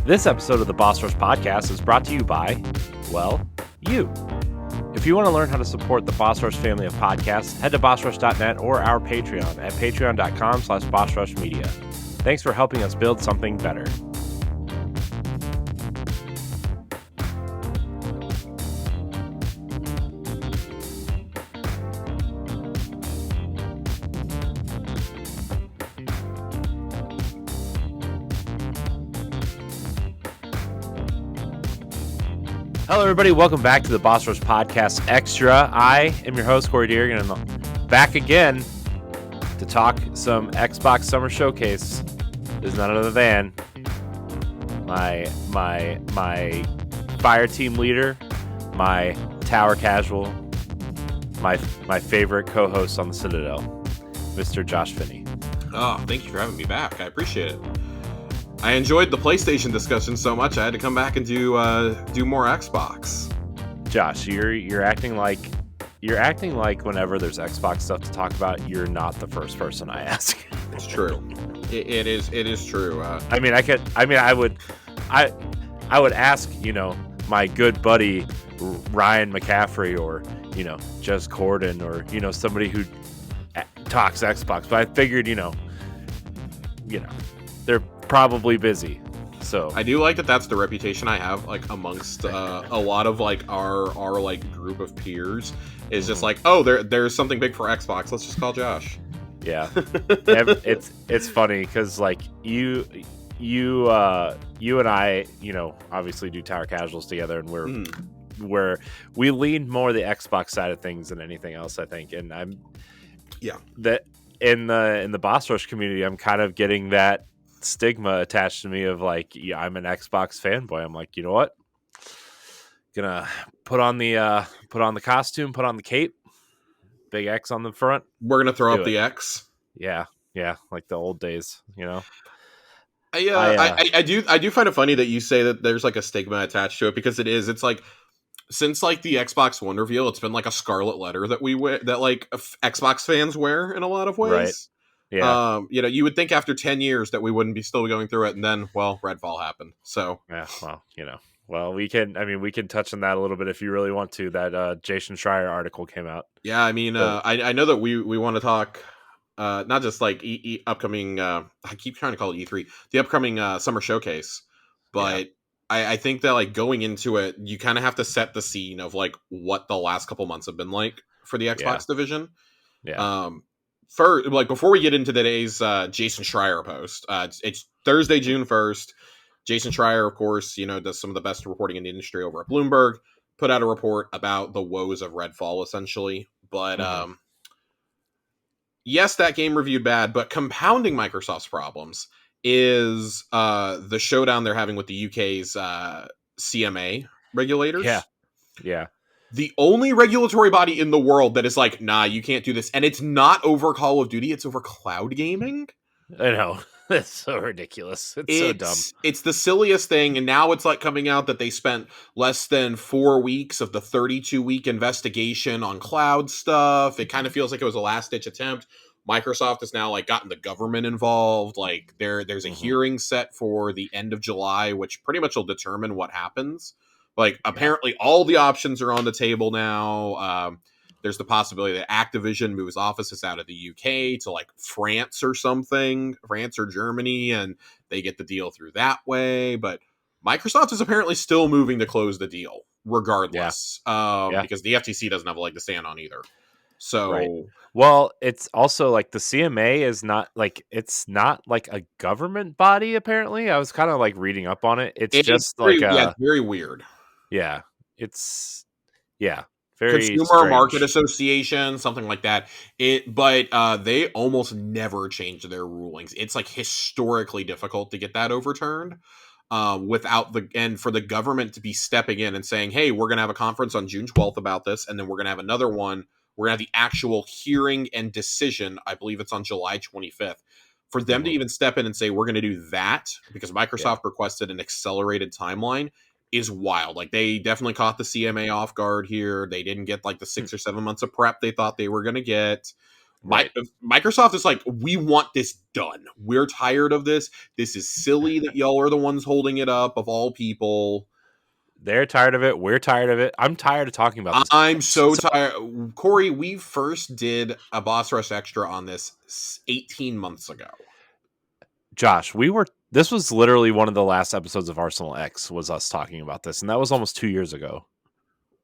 This episode of the Boss Rush Podcast is brought to you by, well, you. If you want to learn how to support the Boss Rush family of podcasts, head to bossrush.net or our Patreon at patreon.com/bossrushmedia. Thanks for helping us build something better. Hello, everybody. Welcome back to the Boss Rush Podcast Extra. I am your host, Corey Dirrig, and I'm back again to talk some Xbox Summer Showcase. There's none other than my fire team leader, my tower casual, my favorite co-host on the Citadel, Mr. Josh Finney. Oh, thank you for having me back. I appreciate it. I enjoyed the PlayStation discussion so much I had to come back and do more Xbox. Josh, you're acting like whenever there's Xbox stuff to talk about, you're not the first person I ask. It's true. It is true. I would ask, my good buddy Ryan McCaffrey or, Jez Corden or, somebody who talks Xbox. But I figured, they're probably busy. So I do like that's the reputation I have amongst a lot of our group of peers is just there's something big for Xbox. Let's just call Josh. Yeah. it's funny because you and I, obviously do Tower Casuals together, and we lean more the Xbox side of things than anything else, I think. And that in the Boss Rush community, I'm kind of getting that stigma attached to me of I'm an Xbox fanboy. I'm like, you know what? Gonna put on the costume, put on the cape, big X on the front. We're gonna throw up the X. Yeah, like the old days, I do find it funny that you say that there's a stigma attached to it, because it's since the Xbox One reveal, it's been a scarlet letter that we wear, that Xbox fans wear in a lot of ways. Right. Yeah. You would think after 10 years that we wouldn't be still going through it, and then, Redfall happened. So yeah, we can touch on that a little bit if you really want to. That Jason Schreier article came out. Yeah, I know that we want to talk not just upcoming. I keep trying to call it E3, the upcoming summer showcase, but. Yeah. I think that going into it, you kind of have to set the scene of what the last couple months have been like for the Xbox division. Yeah. Before we get into today's Jason Schreier post, it's Thursday, June 1st. Jason Schreier, of course, does some of the best reporting in the industry over at Bloomberg, put out a report about the woes of Redfall, essentially. But yes, that game reviewed bad, but compounding Microsoft's problems is the showdown they're having with the UK's CMA regulators. Yeah. The only regulatory body in the world that is nah, you can't do this. And it's not over Call of Duty, it's over cloud gaming. I know. That's so ridiculous. It's so dumb. It's the silliest thing. And now it's coming out that they spent less than 4 weeks of the 32-week investigation on cloud stuff. It kind of feels like it was a last-ditch attempt. Microsoft has now gotten the government involved. There's a hearing set for the end of July, which pretty much will determine what happens. Apparently all the options are on the table now. There's the possibility that Activision moves offices out of the UK to France or something, France or Germany, and they get the deal through that way. But Microsoft is apparently still moving to close the deal regardless, because the FTC doesn't have a leg to stand on either. So, right. Well, it's also the CMA is not it's not a government body. Apparently, I was kind of reading up on it. It's just it's very weird. Yeah, it's very Consumer strange. Market Association, something like that. But they almost never change their rulings. It's historically difficult to get that overturned. And for the government to be stepping in and saying, hey, we're going to have a conference on June 12th about this, and then we're going to have another one. We're going to have the actual hearing and decision. I believe it's on July 25th. For them to even step in and say, we're going to do that because Microsoft requested an accelerated timeline is wild. They definitely caught the CMA off guard here. They didn't get the 6 or 7 months of prep they thought they were going to get. Right. Microsoft is like, we want this done. We're tired of this. This is silly that y'all are the ones holding it up, of all people. They're tired of it. We're tired of it. I'm tired of talking about this. I'm so tired. Corey, we first did a Boss Rush Extra on this 18 months ago. Josh, this was literally one of the last episodes of Arsenal X was us talking about this, and that was almost 2 years ago.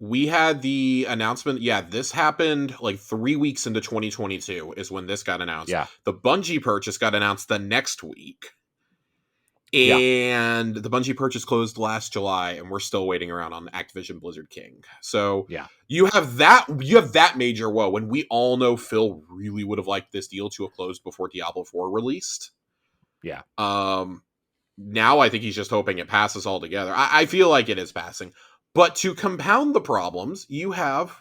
We had the announcement. Yeah, this happened like 3 weeks into 2022 is when this got announced. Yeah. The Bungie purchase got announced the next week. And the Bungie purchase closed last July, and we're still waiting around on Activision Blizzard King. So you have that major woe, when we all know Phil really would have liked this deal to have closed before Diablo 4 released. Yeah. Now I think he's just hoping it passes altogether. I feel like it is passing. But to compound the problems, you have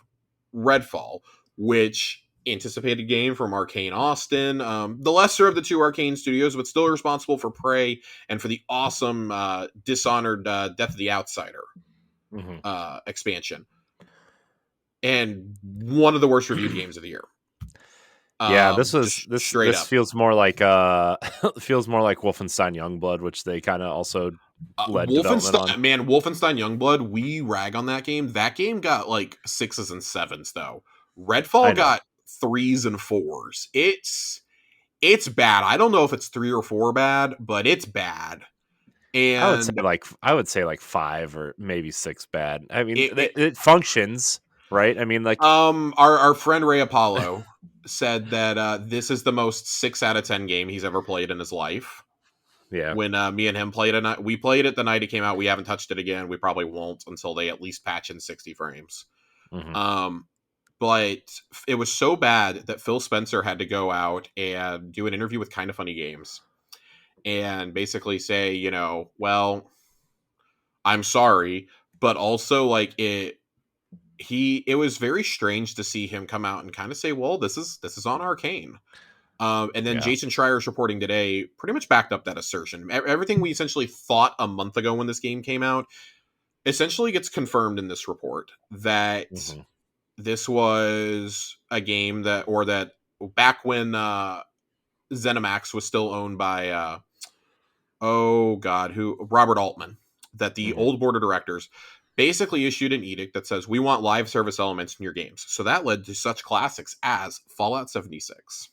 Redfall, which anticipated game from Arcane Austin, the lesser of the two Arcane studios, but still responsible for Prey and for the awesome Dishonored Death of the Outsider expansion, and one of the worst reviewed games of the year. Yeah, this feels more like Wolfenstein Youngblood, which they kind of also led development on. Man, Wolfenstein Youngblood, we rag on that game. That game got like 6s and 7s though. Redfall got 3s and 4s. It's bad. I don't know if it's 3 or 4 bad, but it's bad. And I would say like 5 or maybe 6 bad. I mean, it functions, right? I mean, like our friend Ray Apollo said that this is the most 6 out of 10 game he's ever played in his life. Yeah. When me and him played it, we played it the night it came out. We haven't touched it again. We probably won't until they at least patch in 60 frames. But it was so bad that Phil Spencer had to go out and do an interview with Kinda Funny Games and basically say, well, I'm sorry, but also like it was very strange to see him come out and kind of say, well, this is on Arcane. And then Jason Schreier's reporting today pretty much backed up that assertion. Everything we essentially thought a month ago when this game came out essentially gets confirmed in this report, that this was a game that back when ZeniMax was still owned by Robert Altman, that the old board of directors basically issued an edict that says, we want live service elements in your games. So that led to such classics as Fallout 76,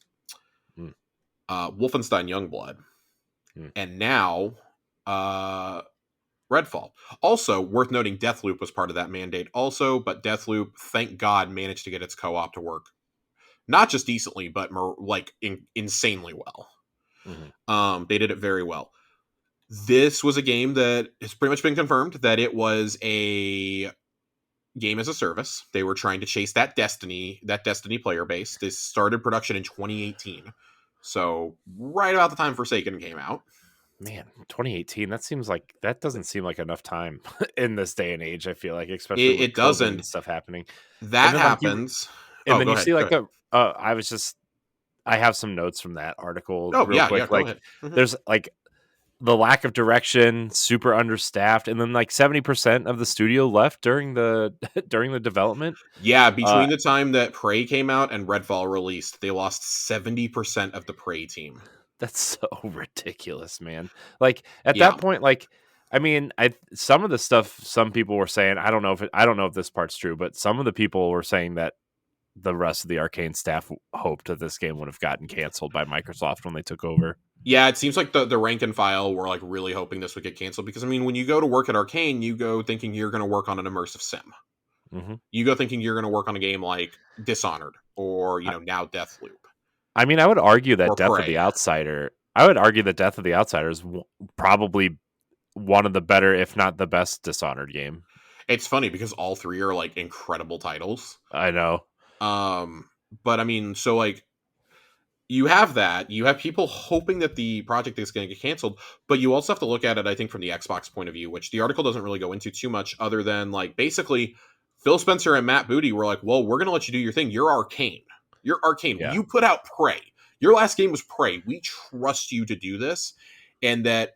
Wolfenstein Youngblood, and now Redfall. Also worth noting, Deathloop was part of that mandate also, but Deathloop, thank God, managed to get its co-op to work not just decently, but more like insanely well. They did it very well. This was a game that has pretty much been confirmed that it was a game as a service. They were trying to chase that Destiny player base. This started production in 2018. So right about the time Forsaken came out. Man, 2018, that doesn't seem like enough time in this day and age, I feel like, especially with it doesn't and stuff happening. That happens. And then you see I have some notes from that article real quick. Go ahead. There's like the lack of direction, super understaffed, and then like 70% of the studio left during the development. Yeah, between the time that Prey came out and Redfall released, they lost 70% of the Prey team. That's so ridiculous, man. Like at that point, like, I mean, some of the stuff some people were saying, I don't know if this part's true, but some of the people were saying that the rest of the Arcane staff hoped that this game would have gotten canceled by Microsoft when they took over. Yeah, it seems like the rank and file were like really hoping this would get canceled, because I mean, when you go to work at Arcane, you go thinking you're going to work on an immersive sim. You go thinking you're going to work on a game like Dishonored or now Deathloop. I mean, I would argue that Death of the Outsider is probably one of the better, if not the best, Dishonored game. It's funny because all three are like incredible titles. I know. But I mean, so like you have people hoping that the project is going to get canceled, but you also have to look at it, I think, from the Xbox point of view, which the article doesn't really go into too much, other than like basically Phil Spencer and Matt Booty were like, well, we're going to let you do your thing. You're Arcane. Yeah. You put out Prey. Your last game was Prey. We trust you to do this. And that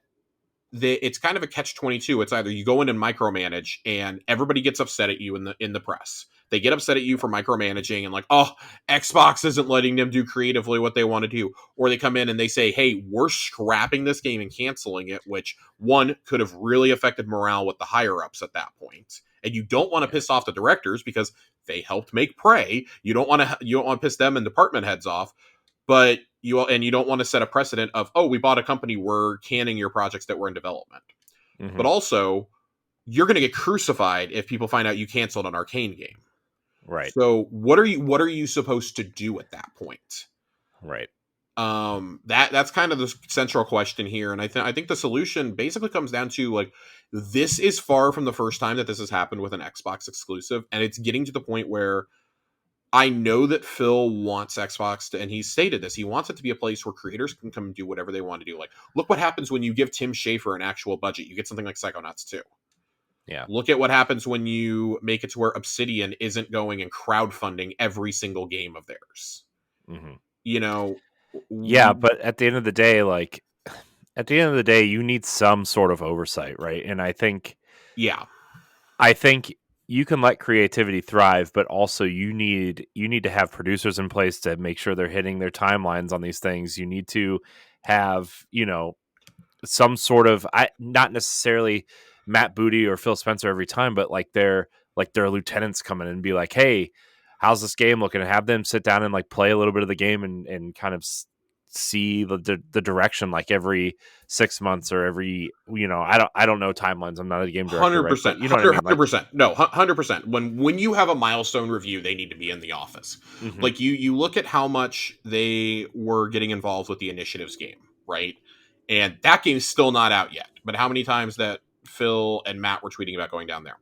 it's kind of a catch-22. It's either you go in and micromanage and everybody gets upset at you in the press. They get upset at you for micromanaging and like, oh, Xbox isn't letting them do creatively what they want to do. Or they come in and they say, hey, we're scrapping this game and canceling it, which one could have really affected morale with the higher ups at that point. And you don't want to piss off the directors because they helped make Prey. You don't want to piss them and department heads off, but you don't want to set a precedent of, oh, we bought a company, we're canning your projects that were in development. Mm-hmm. But also, you're going to get crucified if people find out you canceled an Arcane game. Right. So what are you supposed to do at that point? Right. That's kind of the central question here, and I think the solution basically comes down to like, this is far from the first time that this has happened with an Xbox exclusive, and it's getting to the point where I know that Phil wants Xbox to, and he's stated this, he wants it to be a place where creators can come and do whatever they want to do. Like, look what happens when you give Tim Schafer an actual budget. You get something like Psychonauts 2. Yeah. Look at what happens when you make it to where Obsidian isn't going and crowdfunding every single game of theirs. Mm-hmm. You know? Yeah, but at the end of the day, you need some sort of oversight, right? And I think you can let creativity thrive, but also you need to have producers in place to make sure they're hitting their timelines on these things. You need to have, some sort of, not necessarily Matt Booty or Phil Spencer every time, but like their lieutenants come in and be like, hey, how's this game looking? And have them sit down and like play a little bit of the game and kind of see the direction like every 6 months or every, I don't know timelines. I'm not a game director. 100%. Right? You know what I mean? 100%. No, 100%. When you have a milestone review, they need to be in the office. Mm-hmm. Like you look at how much they were getting involved with the Initiatives game, right? And that game's still not out yet. But how many times that Phil and Matt were tweeting about going down there?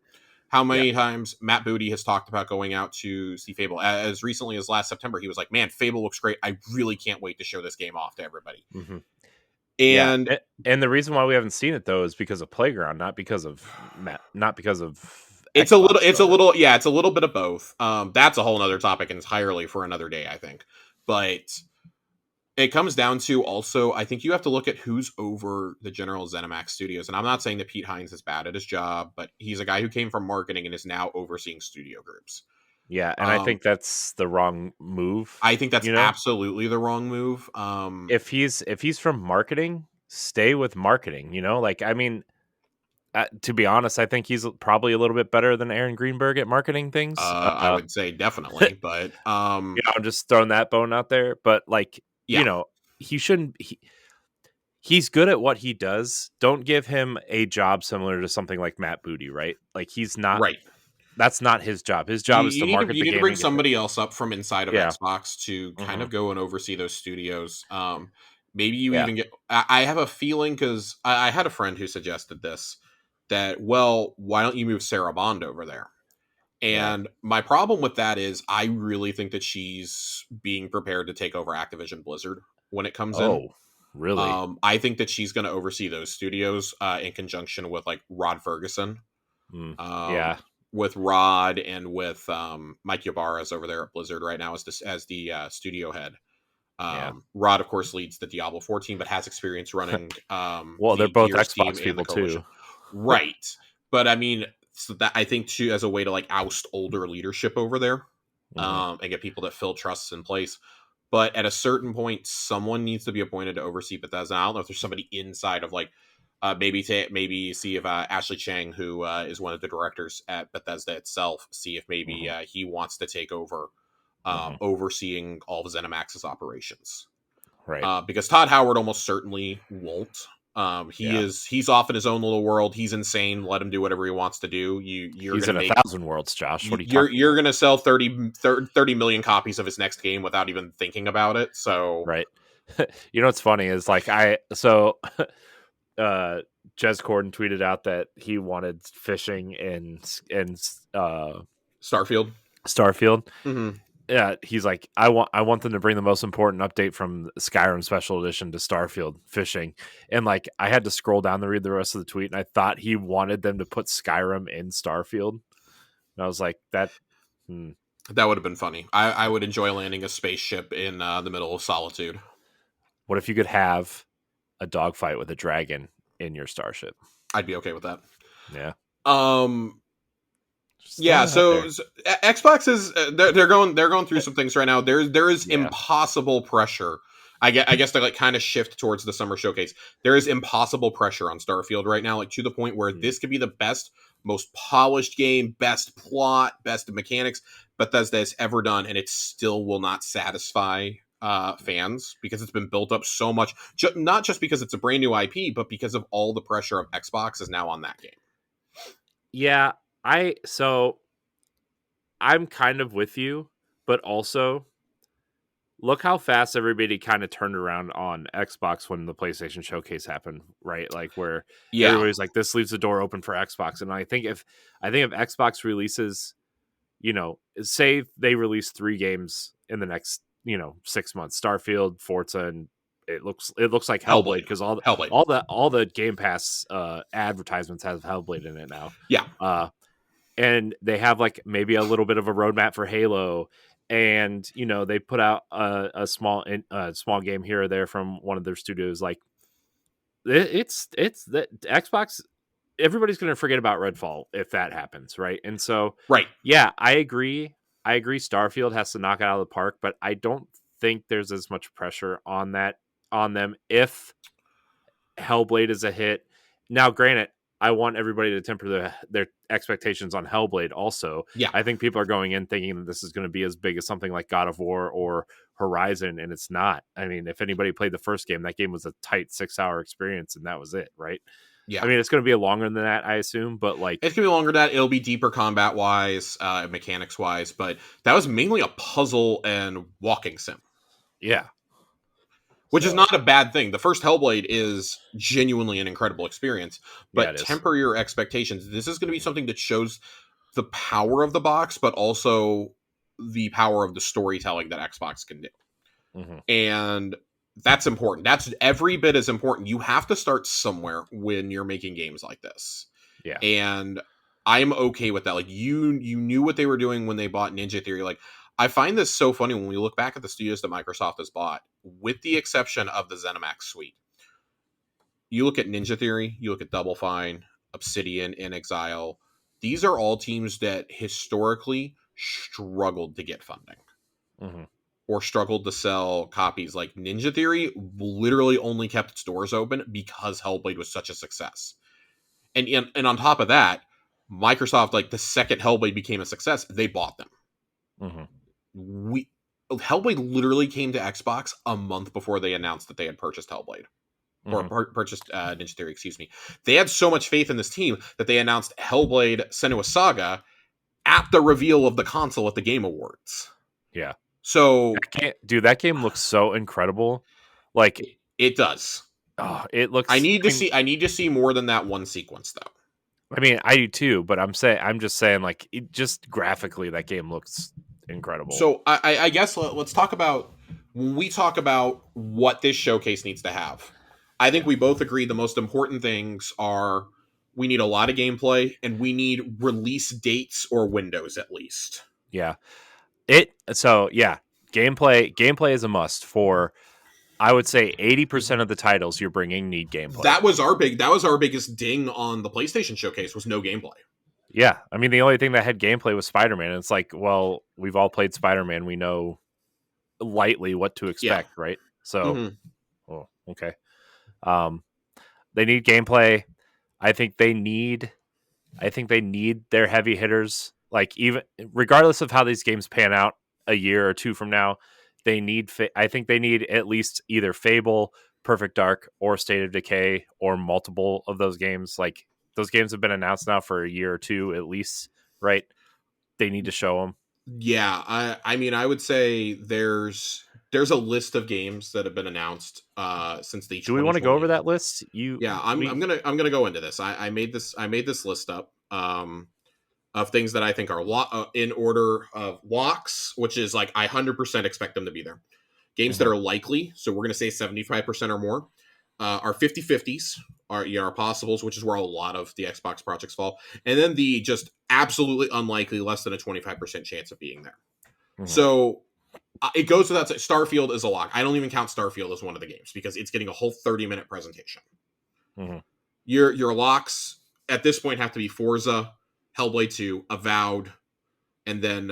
How many times Matt Booty has talked about going out to see Fable? As recently as last September, he was like, man, Fable looks great. I really can't wait to show this game off to everybody. Mm-hmm. And the reason why we haven't seen it though is because of Playground, not because of Matt, not because of it's Xbox, a little bit of both. That's a whole nother topic entirely for another day, I think. But it comes down to also, I think you have to look at who's over the general ZeniMax Studios. And I'm not saying that Pete Hines is bad at his job, but he's a guy who came from marketing and is now overseeing studio groups. Yeah, and I think that's the wrong move. I think that's absolutely the wrong move. If he's from marketing, stay with marketing. To be honest, I think he's probably a little bit better than Aaron Greenberg at marketing things. I would say definitely, but I'm just throwing that bone out there. But he shouldn't. He's good at what he does. Don't give him a job similar to something like Matt Booty, right? Like he's not right. That's not his job. His job is to market the game. You need to bring somebody else up from inside of Xbox to kind of go and oversee those studios. Maybe you even get... I have a feeling, because I had a friend who suggested this, that, well, why don't you move Sarah Bond over there? And my problem with that is I really think that she's being prepared to take over Activision Blizzard when it comes in. Oh, really? I think that she's going to oversee those studios in conjunction with like Rod Ferguson. With Rod and with Mike Ybarra's over there at Blizzard right now as the studio head. Rod, of course, leads the Diablo 4 team, but has experience running. They're both Xbox people too, right? But I mean, so that I think too, as a way to like oust older leadership over there, and get people that Phil trusts in place. But at a certain point, someone needs to be appointed to oversee Bethesda. I don't know if there's somebody inside of like. Maybe see if Ashley Chang, who is one of the directors at Bethesda itself, see if maybe he wants to take over overseeing all of ZeniMax's operations. Right. Because Todd Howard almost certainly won't. He's off in his own little world. He's insane. Let him do whatever he wants to do. He's in 1,000 worlds, Josh. What are you're going to sell 30 million copies of his next game without even thinking about it. So right. What's funny is like Jez Corden tweeted out that he wanted fishing in Starfield. Mm-hmm. Yeah, he's like, I want them to bring the most important update from Skyrim Special Edition to Starfield fishing, and like I had to scroll down to read the rest of the tweet, and I thought he wanted them to put Skyrim in Starfield, and I was like, that would have been funny. I would enjoy landing a spaceship in the middle of Solitude. What if you could have a dogfight with a dragon in your starship? I'd be okay with that. Yeah. Yeah, so Xbox is they're going through some things right now. There is impossible pressure. I guess to like kind of shift towards the summer showcase. There is impossible pressure on Starfield right now, like to the point where this could be the best, most polished game, best plot, best mechanics Bethesda has ever done, and it still will not satisfy fans because it's been built up so much. Not just because it's a brand new IP, but because of all the pressure of Xbox is now on that game. Yeah, I'm kind of with you, but also look how fast everybody kind of turned around on Xbox when the PlayStation Showcase happened, right? Like where everybody's like, this leaves the door open for Xbox. And I think if Xbox releases, say they release 3 games in the next, 6 months, Starfield, Forza, and it looks like Hellblade because all the Game Pass advertisements have Hellblade in it now. Yeah. And they have like maybe a little bit of a roadmap for Halo, and they put out a small game here or there from one of their studios. Like it's the Xbox. Everybody's going to forget about Redfall if that happens, right? And so, yeah, I agree. Starfield has to knock it out of the park, but I don't think there's as much pressure on them if Hellblade is a hit. Now, granted, I want everybody to temper their expectations on Hellblade also. Yeah. I think people are going in thinking that this is going to be as big as something like God of War or Horizon, and it's not. I mean, if anybody played the first game, that game was a tight 6-hour experience, and that was it, right? Yeah. I mean, it's going to be longer than that, I assume, but like... It's going to be longer than that. It'll be deeper combat-wise, mechanics-wise, but that was mainly a puzzle and walking sim. Yeah. Which is not a bad thing. The first Hellblade is genuinely an incredible experience, but temper your expectations. This is going to be something that shows the power of the box, but also the power of the storytelling that Xbox can do. Mm-hmm. And that's important. That's every bit as important. You have to start somewhere when you're making games like this. Yeah. And I'm okay with that. Like you knew what they were doing when they bought Ninja Theory. Like, I find this so funny when we look back at the studios that Microsoft has bought, with the exception of the ZeniMax suite. You look at Ninja Theory, you look at Double Fine, Obsidian, In Exile. These are all teams that historically struggled to get funding. Mm-hmm. Or struggled to sell copies. Like Ninja Theory literally only kept its doors open because Hellblade was such a success. And on top of that, Microsoft, like the second Hellblade became a success, they bought them. Mm-hmm. Hellblade literally came to Xbox a month before they announced that they had purchased Hellblade. Mm-hmm. Or purchased Ninja Theory, excuse me. They had so much faith in this team that they announced Hellblade Senua's Saga at the reveal of the console at the Game Awards. Yeah. So, that game looks so incredible. Like it does. Oh, it looks. I need to see more than that one sequence, though. I mean, I do too, but I'm just saying, like, just graphically, that game looks incredible. So, I guess let's talk about when we talk about what this showcase needs to have. I think we both agree the most important things are we need a lot of gameplay and we need release dates or windows at least. Yeah. Gameplay is a must for, I would say 80% of the titles you're bringing need gameplay. That was our biggest ding on the PlayStation Showcase was no gameplay. Yeah. I mean, the only thing that had gameplay was Spider-Man. It's like, well, we've all played Spider-Man. We know lightly what to expect, right? So, oh, okay. They need gameplay. I think they need their heavy hitters. Like, even regardless of how these games pan out a year or two from now, I think they need at least either Fable, Perfect Dark, or State of Decay, or multiple of those games. Like, those games have been announced now for a year or two at least, right? They need to show them. Yeah, I mean, I would say there's a list of games that have been announced since the. Do we want to go over that list? I'm gonna go into this. I made this list up of things that I think are in order of locks, which is like I 100% expect them to be there. Games that are likely, so we're gonna say 75% or more. Our 50-50s are possibles, which is where a lot of the Xbox projects fall, and then the just absolutely unlikely, less than a 25% chance of being there. Mm-hmm. So it goes without saying, Starfield is a lock. I don't even count Starfield as one of the games because it's getting a whole 30-minute presentation. Mm-hmm. Your locks at this point have to be Forza, Hellblade 2, Avowed, and then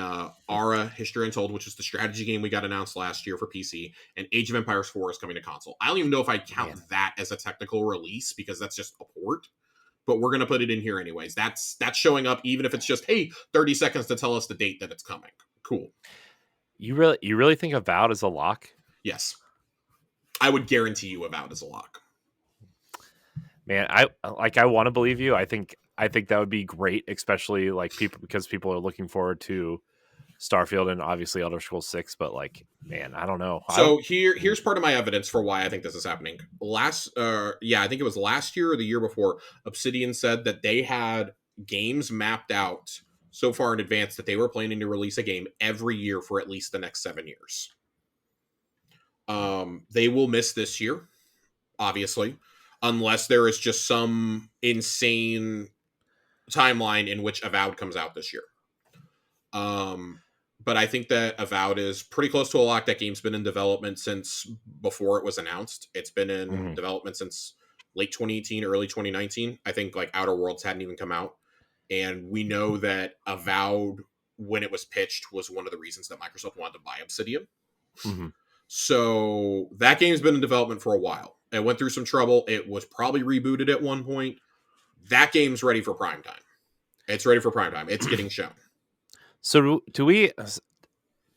Ara History Untold, which is the strategy game we got announced last year for PC, and Age of Empires 4 is coming to console. I don't even know if I count that as a technical release because that's just a port, but we're going to put it in here anyways. That's showing up even if it's just, hey, 30 seconds to tell us the date that it's coming. Cool. You really think Avowed is a lock? Yes. I would guarantee you Avowed is a lock. Man, I want to believe you. I think that would be great, especially like because people are looking forward to Starfield and obviously Elder Scrolls 6, but like, man, I don't know. So here's part of my evidence for why I think this is happening. I think it was last year or the year before, Obsidian said that they had games mapped out so far in advance that they were planning to release a game every year for at least the next 7 years. They will miss this year, obviously, unless there is just some insane timeline in which Avowed comes out this year. But I think that Avowed is pretty close to a lock. That game's been in development since before it was announced. It's been in development since late 2018, early 2019. I think like Outer Worlds hadn't even come out. And we know that Avowed, when it was pitched, was one of the reasons that Microsoft wanted to buy Obsidian. Mm-hmm. So that game's been in development for a while. It went through some trouble. It was probably rebooted at one point. That game's ready for prime time. It's ready for prime time. It's getting shown. So do we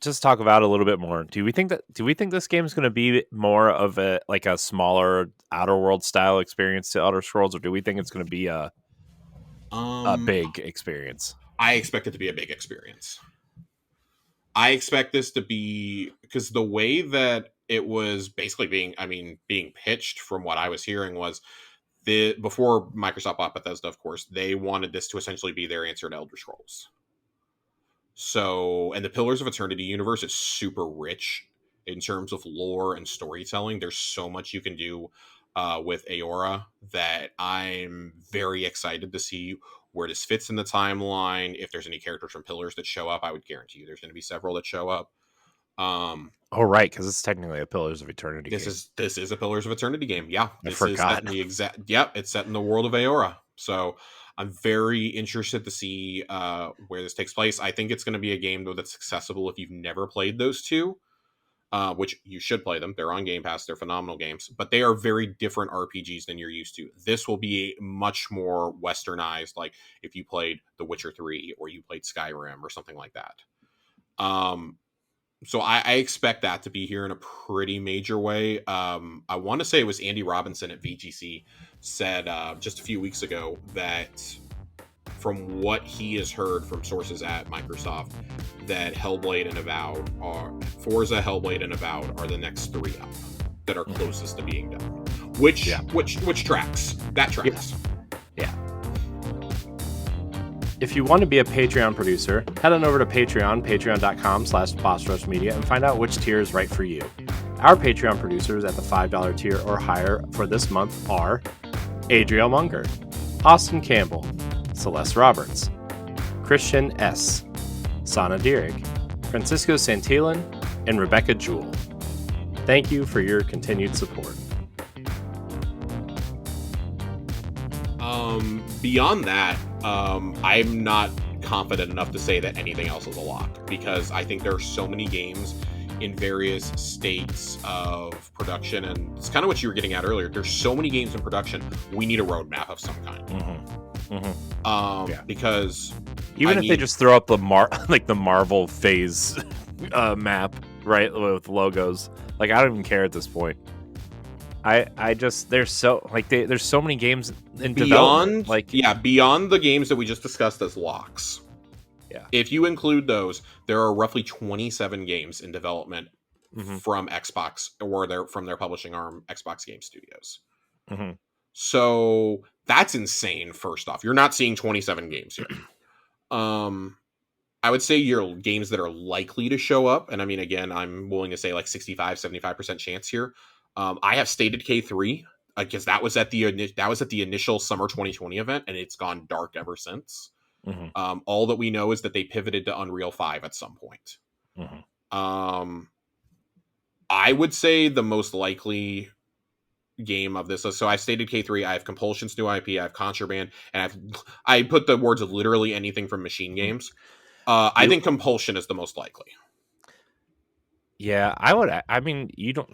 just talk about it a little bit more? Do we think this game is going to be more of a smaller Outer World style experience to Elder Scrolls, or do we think it's going to be a big experience? I expect it to be a big experience. I expect this to be, because the way that it was basically being pitched from what I was hearing was before Microsoft bought Bethesda, of course, they wanted this to essentially be their answer to Elder Scrolls. So, and the Pillars of Eternity universe is super rich in terms of lore and storytelling. There's so much you can do with Aora that I'm very excited to see where this fits in the timeline. If there's any characters from Pillars that show up, I would guarantee you there's going to be several that show up. Right, because it's technically a Pillars of Eternity game. This is a Pillars of Eternity game. Yeah, I forgot. It's set in the world of Aora. So I'm very interested to see where this takes place. I think it's going to be a game though that's accessible if you've never played those two, which you should play them. They're on Game Pass. They're phenomenal games, but they are very different RPGs than you're used to. This will be much more westernized, like if you played The Witcher 3 or you played Skyrim or something like that. So I expect that to be here in a pretty major way. I want to say it was Andy Robinson at VGC said just a few weeks ago that from what he has heard from sources at Microsoft, that Hellblade and Avowed Forza, Hellblade, and Avowed are the next 3 up that are closest to being done. Which tracks. That tracks. Yeah. If you want to be a Patreon producer, head on over to patreon.com/BossRushMedia and find out which tier is right for you. Our Patreon producers at the $5 tier or higher for this month are Adriel Munger, Austin Campbell, Celeste Roberts, Christian S., Sana Dirrig, Francisco Santillan, and Rebecca Jewell. Thank you for your continued support. Beyond that, I'm not confident enough to say that anything else is a lock, because I think there are so many games in various states of production, and it's kind of what you were getting at earlier. There's so many games in production. We need a roadmap of some kind. Because even if they just throw up the Marvel phase map, right, with logos, like I don't even care at this point. I just there's so many games in development. Beyond the games that we just discussed as locks. Yeah. If you include those, there are roughly 27 games in development from Xbox, or from their publishing arm, Xbox Game Studios. So that's insane. First off, you're not seeing 27 games here. I would say your games that are likely to show up, and I mean, again, I'm willing to say like 65-75% chance here. I have stated K3 because that was at the initial summer 2020 event, and it's gone dark ever since. All that we know is that they pivoted to Unreal 5 at some point. I would say the most likely game of this. So I stated K3, I have Compulsion's new IP, I have Contraband, and I put the words of literally anything from Machine Games. I think Compulsion is the most likely. Yeah, I mean, you don't.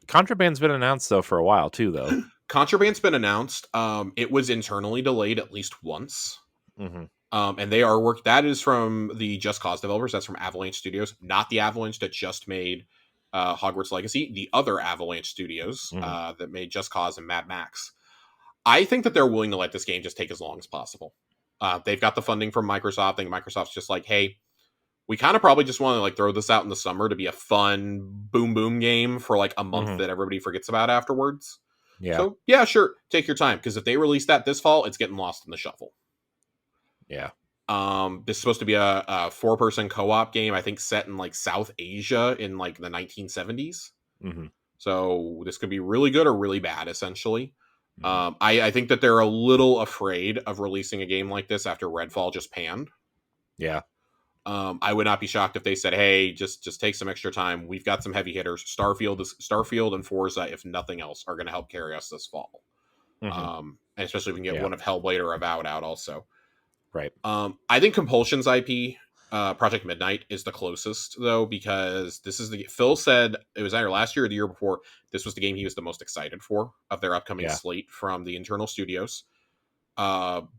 Contraband's been announced though for a while too, though. Contraband's been announced. It was internally delayed at least once. Mm-hmm. And they are that is from the Just Cause developers. That's from Avalanche Studios, not the Avalanche that just made Hogwarts Legacy. The other Avalanche Studios that made Just Cause and Mad Max. I think that they're willing to let this game just take as long as possible. They've got the funding from Microsoft. I think Microsoft's just like, hey, we kind of probably just want to like throw this out in the summer to be a fun boom boom game for like a month that everybody forgets about afterwards. Yeah. So yeah, sure, take your time, because if they release that this fall, it's getting lost in the shuffle. Yeah. This is supposed to be a 4-person co-op game, I think, set in like South Asia in like the 1970s. So this could be really good or really bad, essentially. I think that they're a little afraid of releasing a game like this after Redfall just panned. Yeah. I would not be shocked if they said, hey, just take some extra time. We've got some heavy hitters. Starfield and Forza, if nothing else, are going to help carry us this fall. And especially if we can get one of Hellblade or Avowed out also. Right. I think Compulsion's IP, Project Midnight, is the closest, though, because this is Phil said it was either last year or the year before, this was the game he was the most excited for of their upcoming slate from the internal studios.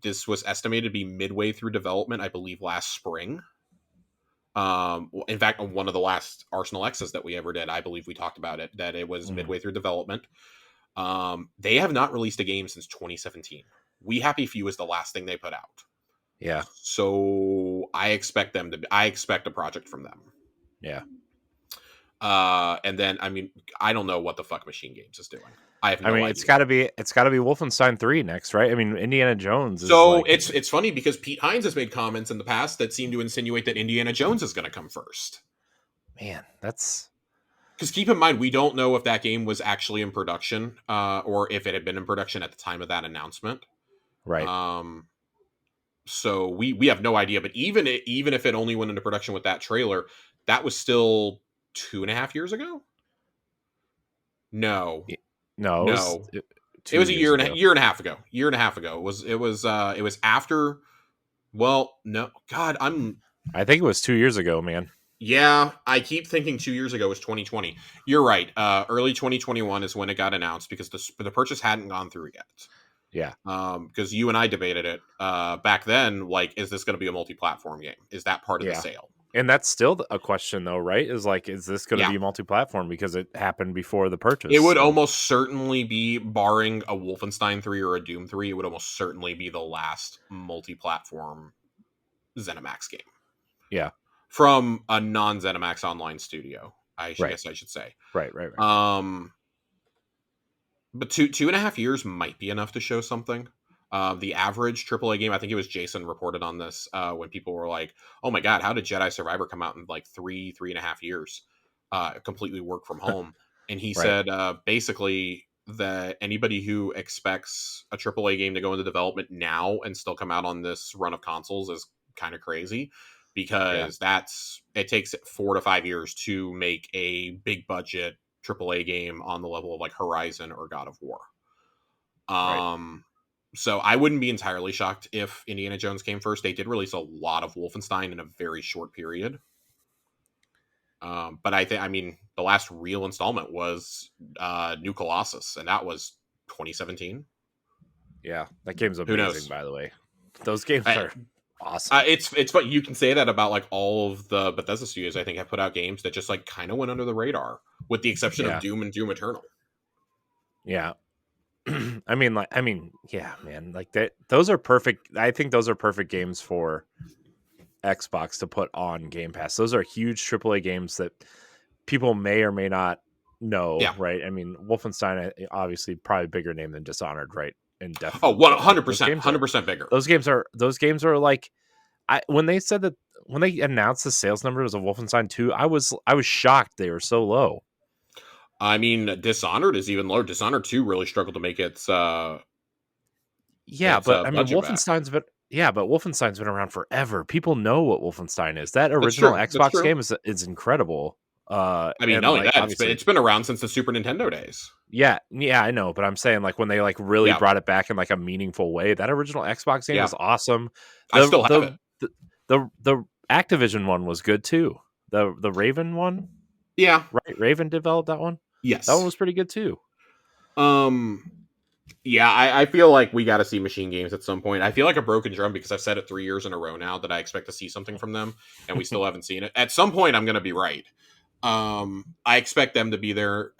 This was estimated to be midway through development, I believe, last spring. In fact, one of the last Arsenal X's that we ever did, I believe we talked about it, that it was midway through development. They have not released a game since 2017. We Happy Few is the last thing they put out. Yeah. So I expect a project from them. Yeah. And then, I mean, I don't know what the fuck Machine Games is doing. I have no idea. It's got to be Wolfenstein 3 next, right? I mean, Indiana Jones is so it's funny because Pete Hines has made comments in the past that seem to insinuate that Indiana Jones is going to come first. Man, that's because keep in mind, we don't know if that game was actually in production, or if it had been in production at the time of that announcement. Right. So we have no idea. But even if it only went into production with that trailer, that was still 2.5 years ago. No. It was a year and a half ago. It was after. Well, no, God, I think it was 2 years ago, man. Yeah, I keep thinking 2 years ago was 2020. You're right. Early 2021 is when it got announced because the purchase hadn't gone through yet. Yeah. Because you and I debated it back then. Like, is this going to be a multi-platform game? Is that part of the sale? And that's still a question, though, right? Is this going to be multi-platform because it happened before the purchase? It would almost certainly be, barring a Wolfenstein 3 or a Doom 3, it would almost certainly be the last multi-platform ZeniMax game. Yeah. From a non-ZeniMax online studio, I guess I should say. Right. But 2.5 years might be enough to show something. The average AAA game, I think it was Jason reported on this when people were like, oh my God, how did Jedi Survivor come out in like 3.5 years? Completely work from home. And he said basically that anybody who expects a AAA game to go into development now and still come out on this run of consoles is kind of crazy, because it takes 4 to 5 years to make a big budget AAA game on the level of like Horizon or God of War. So I wouldn't be entirely shocked if Indiana Jones came first. They did release a lot of Wolfenstein in a very short period. But I mean, the last real installment was New Colossus, and that was 2017. Yeah, that game's amazing, by the way. Those games are awesome. It's but you can say that about like all of the Bethesda studios. I think have put out games that just like kind of went under the radar, with the exception of Doom and Doom Eternal. Yeah. I mean, yeah, man, like those are perfect. I think those are perfect games for Xbox to put on Game Pass. Those are huge AAA games that people may or may not know, right? I mean, Wolfenstein, obviously, probably bigger name than Dishonored, right? And definitely, 100% bigger. Those games are like, when they announced the sales numbers of Wolfenstein 2, I was shocked they were so low. I mean, Dishonored is even lower. Dishonored 2 really struggled to make its but I mean, Wolfenstein's been around forever. People know what Wolfenstein is. That original Xbox game is incredible. I mean, And not only like that, obviously, it's been around since the Super Nintendo days. yeah, I know, but I'm saying like when they like really Yeah, brought it back in like a meaningful way, that original Xbox game yeah, was awesome. I The still have the it. the Activision one was good too. The Raven one, Yeah, right? Raven developed that one. That one yes. was pretty good too. Um, yeah, I feel like we got to see Machine Games at some point. I feel like a broken drum because I've said it 3 years in a row now that I expect to see something from them, and we still haven't seen it. At some point, I'm going to be right. I expect them to be there.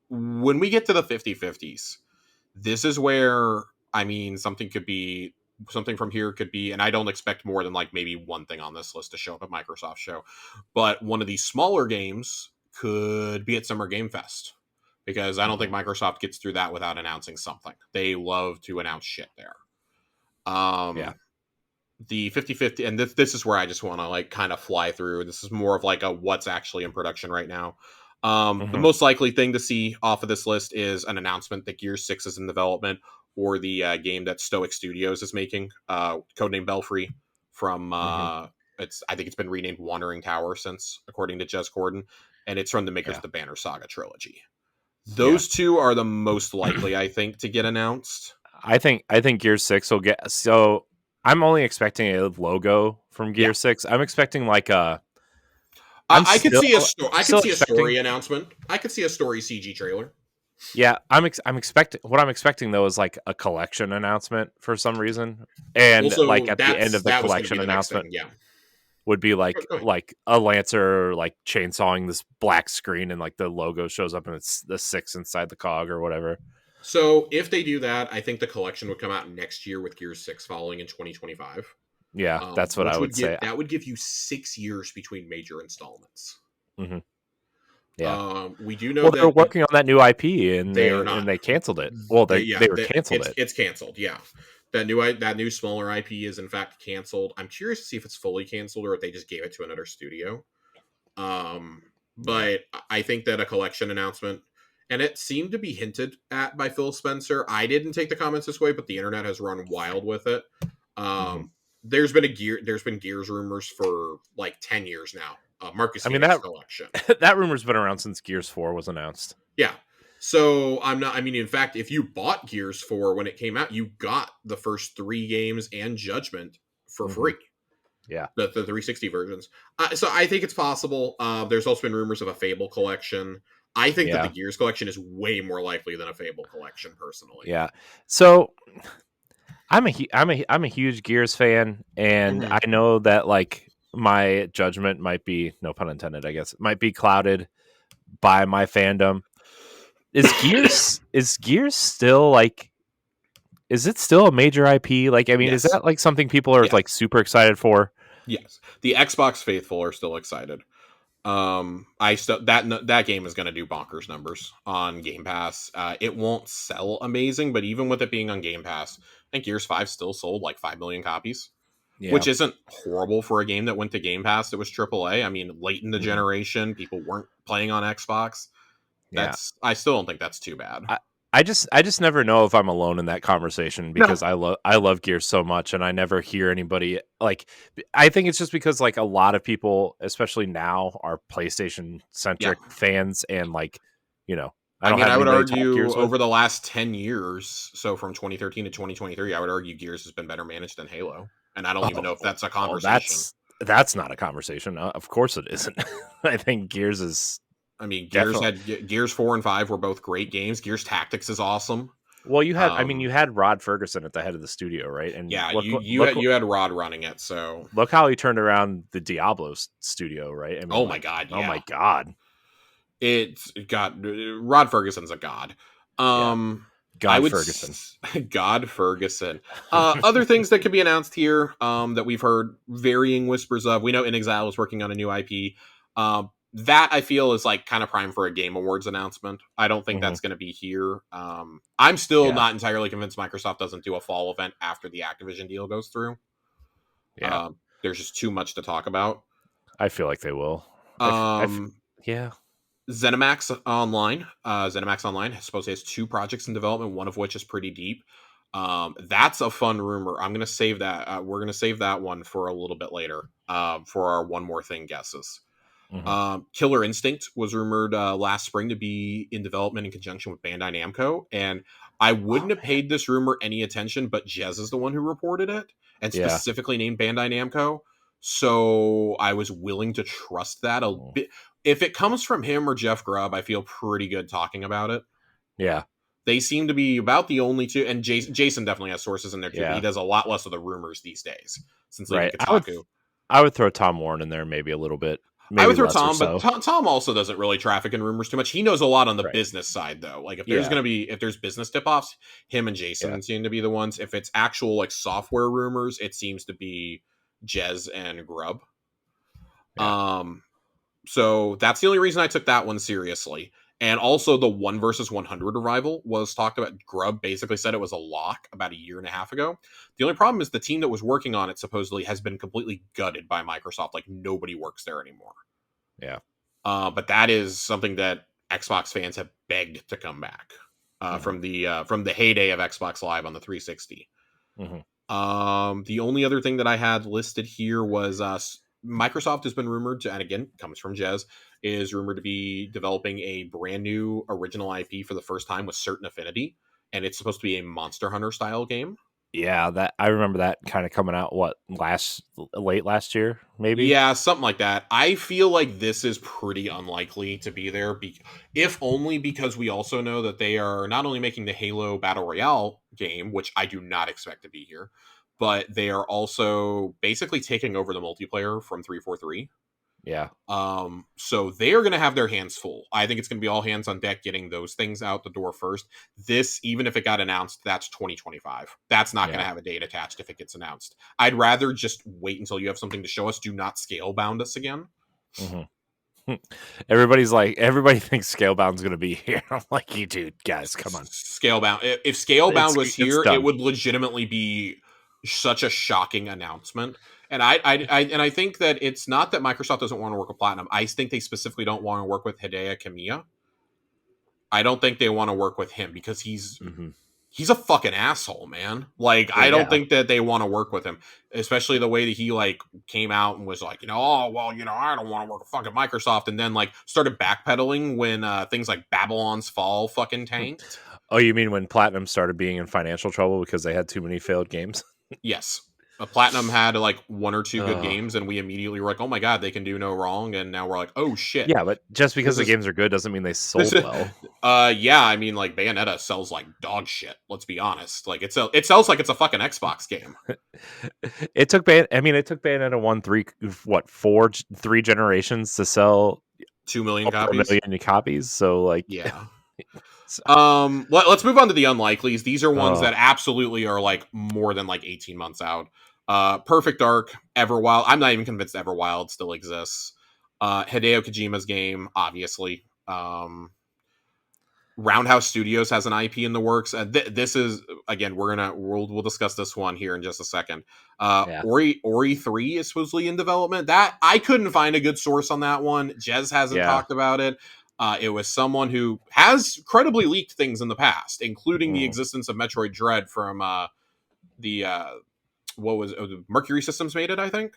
When we get to the 50/50s, this is where, I mean, something from here could be, and I don't expect more than like maybe one thing on this list to show up at Microsoft show, but one of these smaller games could be at Summer Game Fest, because I don't think Microsoft gets through that without announcing something. They love to announce shit there. Yeah. The 50/50, and this is where I just want to like kind of fly through. This is more of like a what's actually in production right now. The most likely thing to see off of this list is an announcement that Gears 6 is in development, or the game that Stoic Studios is making, codename Belfry, from I think it's been renamed Wandering Tower since, according to Jez Corden, and it's from the makers Yeah. of the Banner Saga trilogy. Yeah. Those two are the most likely, I think, to get announced. I think Gear 6 will get, so I'm only expecting a logo from Gear Yeah. 6. I'm expecting like a I could see I could still see a story expecting. announcement. I could see a story CG trailer. Yeah, I'm expecting, what I'm expecting though is like a collection announcement for some reason. And like Also, at the end of the that was going to be collection the next announcement thing. Yeah. would be Go ahead. like a Lancer like chainsawing this black screen and like the logo shows up and it's the 6 inside the cog or whatever. So if they do that, I think the collection would come out next year with Gears 6 following in 2025. Yeah, that's what I would say. That would give you 6 years between major installments. Mm-hmm. Yeah. We do know Well, they're that working on that new IP and they are not. they canceled it. Well, they were canceled it. It's canceled. Yeah, that new smaller IP is in fact canceled. I'm curious to see if it's fully canceled or if they just gave it to another studio. But I think that a collection announcement, and it seemed to be hinted at by Phil Spencer. I didn't take the comments this way, but the internet has run wild with it. There's been Gears rumors for like 10 years now. Marcus Phoenix collection. That rumor's been around since Gears 4 was announced. Yeah. So I mean, in fact, if you bought Gears 4 when it came out, you got the first 3 games and Judgment for free. Yeah. The 360 versions. So I think it's possible. There's also been rumors of a Fable collection. I think that the Gears collection is way more likely than a Fable collection, personally. Yeah. So I'm a huge Gears fan, and I know that like my judgment might be, no pun intended, I guess, might be clouded by my fandom. Is Gears still like, is it still a major IP? Like, I mean, Yes. is that like something people are like super excited for? Yes. The Xbox faithful are still excited. That game is going to do bonkers numbers on Game Pass. It won't sell amazing, but even with it being on Game Pass, I think Gears 5 still sold like 5 million copies, which isn't horrible for a game that went to Game Pass. It was AAA. I mean, late in the generation, people weren't playing on Xbox. I still don't think that's too bad. I just never know if I'm alone in that conversation, because I love Gears so much, and I never hear anybody like. I think it's just because like a lot of people, especially now, are PlayStation centric fans, and like, you know, I would argue over the last 10 years, so from 2013 to 2023, I would argue Gears has been better managed than Halo, and I don't even know if that's a conversation. That's not a conversation. Of course it isn't. I think Gears is. I mean, Gears 4 and 5 were both great games. Gears Tactics is awesome. Well, you had Rod Ferguson at the head of the studio, right? And yeah, you had Rod running it. So look how he turned around the Diablo studio, right? I mean, my god! Oh my god! It's got Rod Ferguson's a god. Ferguson. God Ferguson. Other things that could be announced here, that we've heard varying whispers of. We know InXile is working on a new IP. That I feel is like kind of prime for a Game Awards announcement. I don't think that's going to be here. I'm still not entirely convinced Microsoft doesn't do a fall event after the Activision deal goes through. Yeah, there's just too much to talk about. I feel like they will. Yeah. ZeniMax Online. ZeniMax Online supposedly has 2 projects in development, one of which is pretty deep. That's a fun rumor. I'm going to save that. We're going to save that one for a little bit later, for our one more thing guesses. Mm-hmm. Killer Instinct was rumored last spring to be in development in conjunction with Bandai Namco, and I wouldn't have paid this rumor any attention, but Jez is the one who reported it and Yeah. specifically named Bandai Namco. So I was willing to trust that a bit. If it comes from him or Jeff Grubb, I feel pretty good talking about it. Yeah. They seem to be about the only two, and Jason definitely has sources in there too, but he Yeah. does a lot less of the rumors these days since leaving Right. Kotaku. I would throw Tom Warren in there maybe a little bit. I would Maybe throw less or Tom, but so. Tom also doesn't really traffic in rumors too much. He knows a lot on the Right. business side, though. Like if there's if there's business tip offs, him and Jason seem to be the ones. If it's actual like software rumors, it seems to be Jez and Grubb. Yeah. So that's the only reason I took that one seriously. And also the 1 versus 100 arrival was talked about. Grubb basically said it was a lock about a year and a half ago. The only problem is the team that was working on it supposedly has been completely gutted by Microsoft. Like nobody works there anymore. Yeah. But that is something that Xbox fans have begged to come back from the heyday of Xbox Live on the 360. Mm-hmm. The only other thing that I had listed here was Microsoft has been rumored to, and again, comes from Jez, is rumored to be developing a brand new original IP for the first time with Certain Affinity, and it's supposed to be a Monster Hunter style game. Yeah, that I remember that kind of coming out late last year, maybe. Yeah, something like that. I feel like this is pretty unlikely to be there, if only because we also know that they are not only making the Halo Battle Royale game, which I do not expect to be here, but they are also basically taking over the multiplayer from 343. Yeah. So they are going to have their hands full. I think it's going to be all hands on deck getting those things out the door first. This, even if it got announced, that's 2025. That's not going to have a date attached if it gets announced. I'd rather just wait until you have something to show us. Do not scale bound us again. Mm-hmm. Everybody thinks Scalebound's going to be here. I'm like, you dude, guys, come on. Scalebound. If Scalebound was here, it would legitimately be such a shocking announcement. And I think that it's not that Microsoft doesn't want to work with Platinum. I think they specifically don't want to work with Hideo Kamiya. I don't think they want to work with him because he's a fucking asshole, man. Like, I don't think that they want to work with him, especially the way that he like came out and was like, oh, well, I don't want to work with fucking Microsoft, and then like started backpedaling when things like Babylon's Fall fucking tanked. Oh, you mean when Platinum started being in financial trouble because they had too many failed games? Yes. Platinum had like 1 or 2 good games, and we immediately were like, oh my god, they can do no wrong, and now we're like, oh shit. Yeah, but just because the games are good doesn't mean they sold well. Yeah, I mean, like, Bayonetta sells like dog shit, let's be honest. Like, it sells like it's a fucking Xbox game. It took Bayonetta 3 generations to sell 2 million copies. 1 million copies, so like... Yeah. Let's move on to the unlikelies. These are ones that absolutely are like more than like 18 months out. Perfect Dark, Everwild. I'm not even convinced Everwild still exists. Hideo Kojima's game, obviously. Roundhouse Studios has an IP in the works. This is, again, we'll discuss this one here in just a second. Ori 3 is supposedly in development. That I couldn't find a good source on that one. Jez hasn't talked about it. It was someone who has credibly leaked things in the past, including the existence of Metroid Dread from Mercury Systems made it, I think.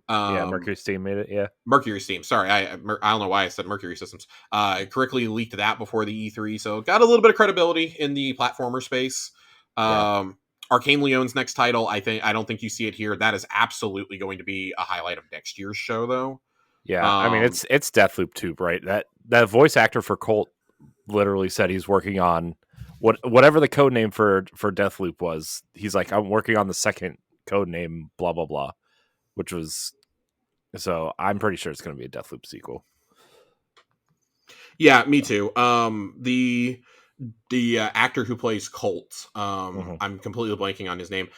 Mercury Steam made it. Yeah, Mercury Steam. Sorry, I don't know why I said Mercury Systems. Correctly leaked that before the E3, so got a little bit of credibility in the platformer space. Arcane Leon's next title, I don't think you see it here. That is absolutely going to be a highlight of next year's show, though. Yeah, I mean it's Deathloop 2, right? That voice actor for Colt literally said he's working on whatever the code name for Deathloop was. He's like, I'm working on the second code name, blah blah blah, which was, so I'm pretty sure it's going to be a Deathloop sequel. Yeah, me too. The actor who plays Colt, I'm completely blanking on his name,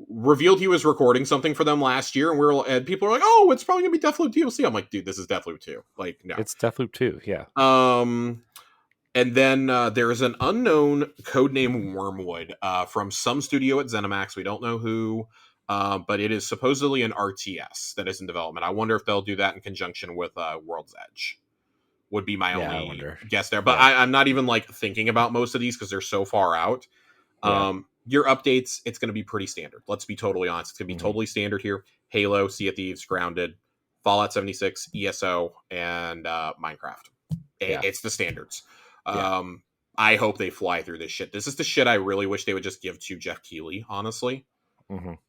revealed he was recording something for them last year, and people are like, "Oh, it's probably gonna be Deathloop DLC." I'm like, dude, this is Deathloop 2. Like, no, it's Deathloop 2. Yeah. And then there is an unknown codename Wormwood from some studio at ZeniMax. We don't know who, but it is supposedly an RTS that is in development. I wonder if they'll do that in conjunction with World's Edge. Would be my only guess there. But I'm not even like thinking about most of these because they're so far out. Your updates, it's going to be pretty standard. Let's be totally honest. It's going to be totally standard here. Halo, Sea of Thieves, Grounded, Fallout 76, ESO, and Minecraft. It's the standards. I hope they fly through this shit. This is the shit I really wish they would just give to Jeff Keighley, honestly.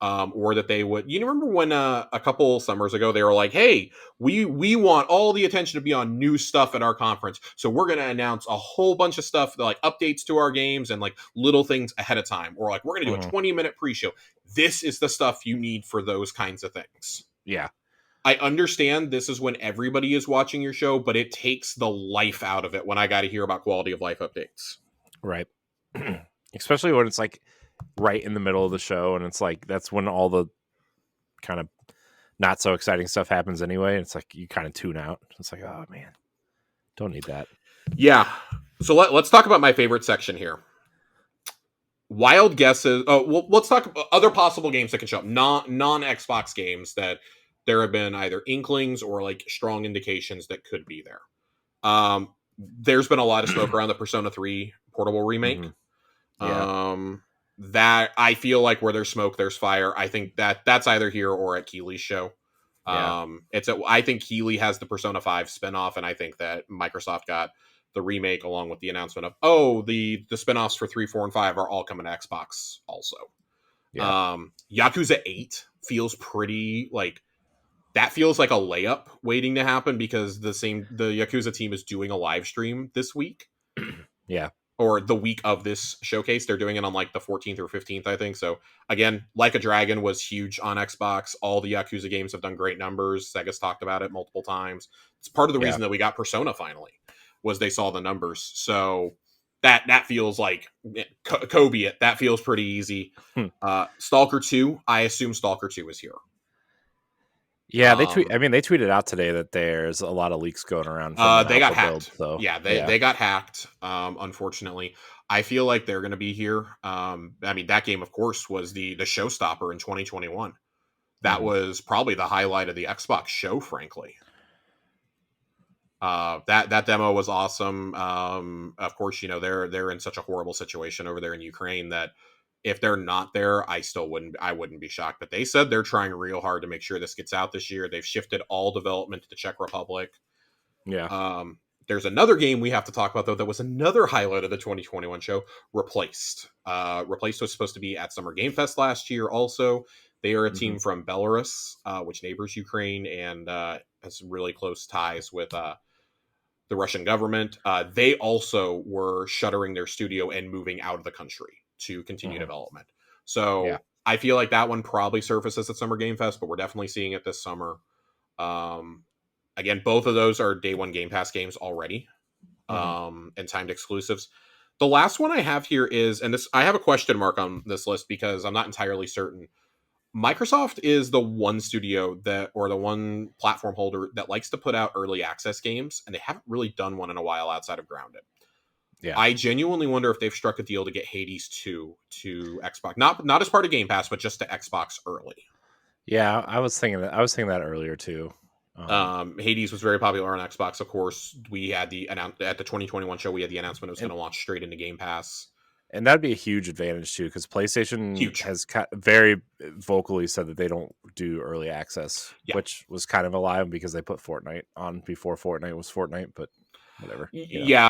Or that they would. You remember when a couple summers ago they were like, "Hey, we want all the attention to be on new stuff at our conference, so we're going to announce a whole bunch of stuff like updates to our games and like little things ahead of time, or like we're going to do a 20-minute pre-show." This is the stuff you need for those kinds of things. Yeah, I understand this is when everybody is watching your show, but it takes the life out of it when I got to hear about quality of life updates. Right. Especially when it's like right in the middle of the show, and it's like that's when all the kind of not so exciting stuff happens anyway. It's like you kind of tune out. It's like, oh man, don't need that. Yeah. So let's talk about my favorite section here. Wild guesses. Oh, well, let's talk about other possible games that can show up. Non Xbox games that there have been either inklings or like strong indications that could be there. There's been a lot of smoke around the Persona 3 portable remake. That I feel like where there's smoke, there's fire. I think that's either here or at Keighley's show. I think Keighley has the Persona 5 spinoff, and I think that Microsoft got the remake along with the announcement of the spinoffs for 3, 4, and 5 are all coming to Xbox also. Yakuza 8 feels pretty like that feels like a layup waiting to happen because the Yakuza team is doing a live stream this week. Or the week of this showcase. They're doing it on like the 14th or 15th, I think. So again, Like a Dragon was huge on Xbox. All the Yakuza games have done great numbers. Sega's talked about it multiple times. It's part of the reason that we got Persona finally, was they saw the numbers. So that feels like Kobe it. That feels pretty easy. Stalker 2, I assume Stalker 2 is here. Yeah, they tweeted out today that there's a lot of leaks going around. They got hacked. They got hacked. Unfortunately, I feel like they're going to be here. That game, of course, was the showstopper in 2021. That was probably the highlight of the Xbox show, frankly. That demo was awesome. Of course, they're in such a horrible situation over there in Ukraine that if they're not there, I wouldn't be shocked. But they said they're trying real hard to make sure this gets out this year. They've shifted all development to the Czech Republic. There's another game we have to talk about, though, that was another highlight of the 2021 show, Replaced. Replaced was supposed to be at Summer Game Fest last year also. They are a team from Belarus, which neighbors Ukraine and has really close ties with the Russian government. They also were shuttering their studio and moving out of the country to continue development. So I feel like that one probably surfaces at Summer Game Fest, but we're definitely seeing it this summer. Again, both of those are day one Game Pass games already, and timed exclusives. The last one I have here is, and I have a question mark on this list because I'm not entirely certain. Microsoft is the one studio or the one platform holder that likes to put out early access games, and they haven't really done one in a while outside of Grounded. I genuinely wonder if they've struck a deal to get Hades 2 to Xbox, not as part of Game Pass, but just to Xbox early. Yeah, I was thinking that earlier too. Hades was very popular on Xbox. Of course, we had at the 2021 show, we had the announcement it was going to launch straight into Game Pass. And that'd be a huge advantage too, because PlayStation has very vocally said that they don't do early access, which was kind of a lie because they put Fortnite on before Fortnite was Fortnite, but whatever. I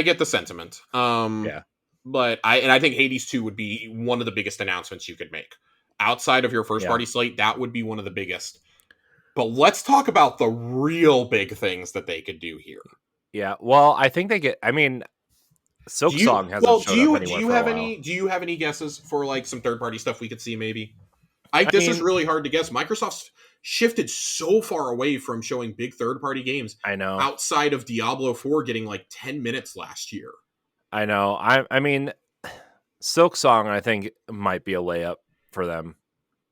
get the sentiment. But I think Hades 2 would be one of the biggest announcements you could make outside of your first party slate. That would be one of the biggest. But let's talk about the real big things that they could do here. Yeah, well, I think they get. I mean, Silksong hasn't showed up anywhere for a while. Do you have any guesses for like some third party stuff we could see? Maybe. This is really hard to guess. Microsoft's shifted so far away from showing big third party games. I know. Outside of Diablo 4 getting like 10 minutes last year. I know. I mean, Silksong I think might be a layup for them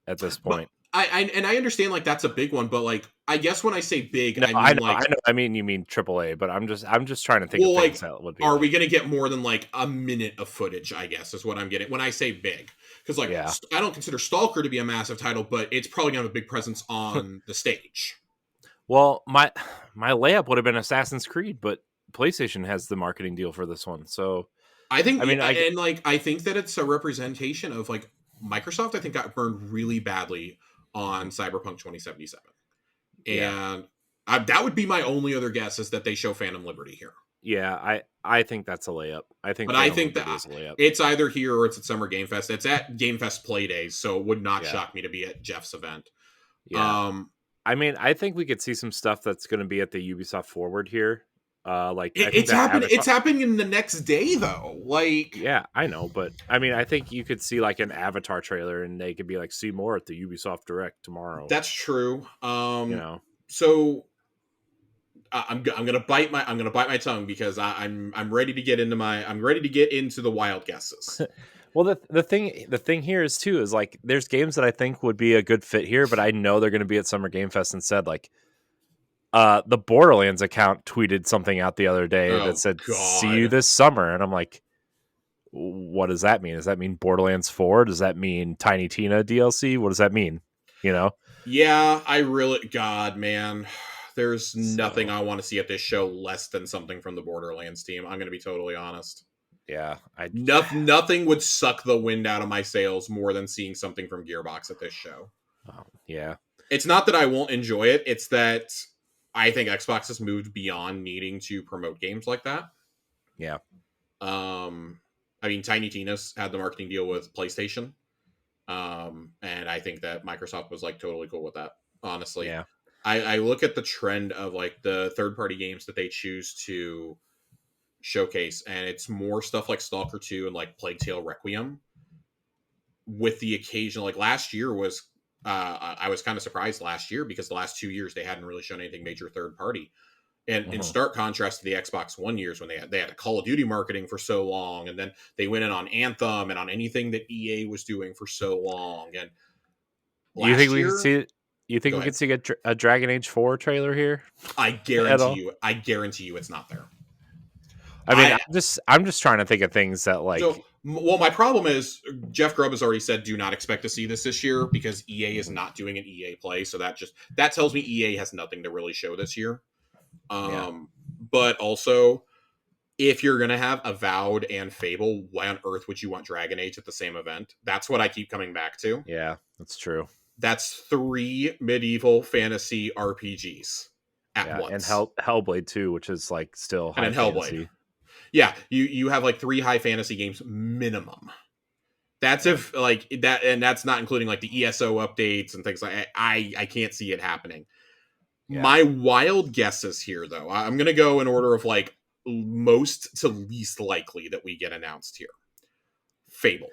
at this point. I understand like that's a big one, but like I guess when I say big, I know. I mean you mean AAA, but I'm just trying to think of things that would be. Are we going to get more than like a minute of footage? I guess is what I'm getting when I say big, because like I don't consider Stalker to be a massive title, but it's probably going to have a big presence on the stage. Well, my layup would have been Assassin's Creed, but PlayStation has the marketing deal for this one, so I think. I think that it's a representation of like Microsoft. I think got burned really badly on Cyberpunk 2077. And that would be my only other guess, is that they show Phantom Liberty here. Yeah, I think that's a layup. I think that is a layup. It's either here or it's at Summer Game Fest. It's at Game Fest Play Days, so it would not shock me to be at Jeff's event. Yeah. I mean, I think we could see some stuff that's going to be at the Ubisoft Forward here. It's happening in the next day, though. Like, yeah, I know, but I mean, I think you could see like an Avatar trailer, and they could be like, see more at the Ubisoft Direct tomorrow. That's true. So I'm gonna bite my tongue, because I'm ready to get into the wild guesses. Well, the thing here is too is like there's games that I think would be a good fit here, but I know they're going to be at Summer Game Fest instead. Like, the Borderlands account tweeted something out the other day that said, "See you this summer," and I'm like, what does that mean? Does that mean Borderlands 4? Does that mean Tiny Tina DLC? What does that mean? Yeah, God, man. There's nothing I want to see at this show less than something from the Borderlands team. I'm going to be totally honest. Yeah. Nothing would suck the wind out of my sails more than seeing something from Gearbox at this show. Yeah. It's not that I won't enjoy it. It's that I think Xbox has moved beyond needing to promote games like that. Yeah. I mean, Tiny Tina's had the marketing deal with PlayStation. And I think that Microsoft was like totally cool with that, honestly. Yeah. I look at the trend of like the third-party games that they choose to showcase, and it's more stuff like Stalker 2 and like Plague Tale Requiem, with the occasional, like last year was I was kind of surprised last year, because the last 2 years they hadn't really shown anything major third-party. And in stark contrast to the Xbox One years, when they had Call of Duty marketing for so long, and then they went in on Anthem and on anything that EA was doing for so long. And you think we could see it? You think we could see a Dragon Age 4 trailer here? I guarantee you it's not there. I mean, I'm just trying to think of things that like. So, well, my problem is Jeff Grubb has already said do not expect to see this year, because EA is not doing an EA Play. So that tells me EA has nothing to really show this year. But also, if you're going to have Avowed and Fable, why on earth would you want Dragon Age at the same event? That's what I keep coming back to. Yeah, that's true. That's 3 medieval fantasy RPGs at once. And Hellblade 2, which is like still high Hellblade. Fantasy. Yeah, you have like 3 high fantasy games minimum. That's if like that, and that's not including like the ESO updates and things like that. I can't see it happening. Yeah. My wild guesses here, though, I'm going to go in order of like most to least likely that we get announced here. Fable.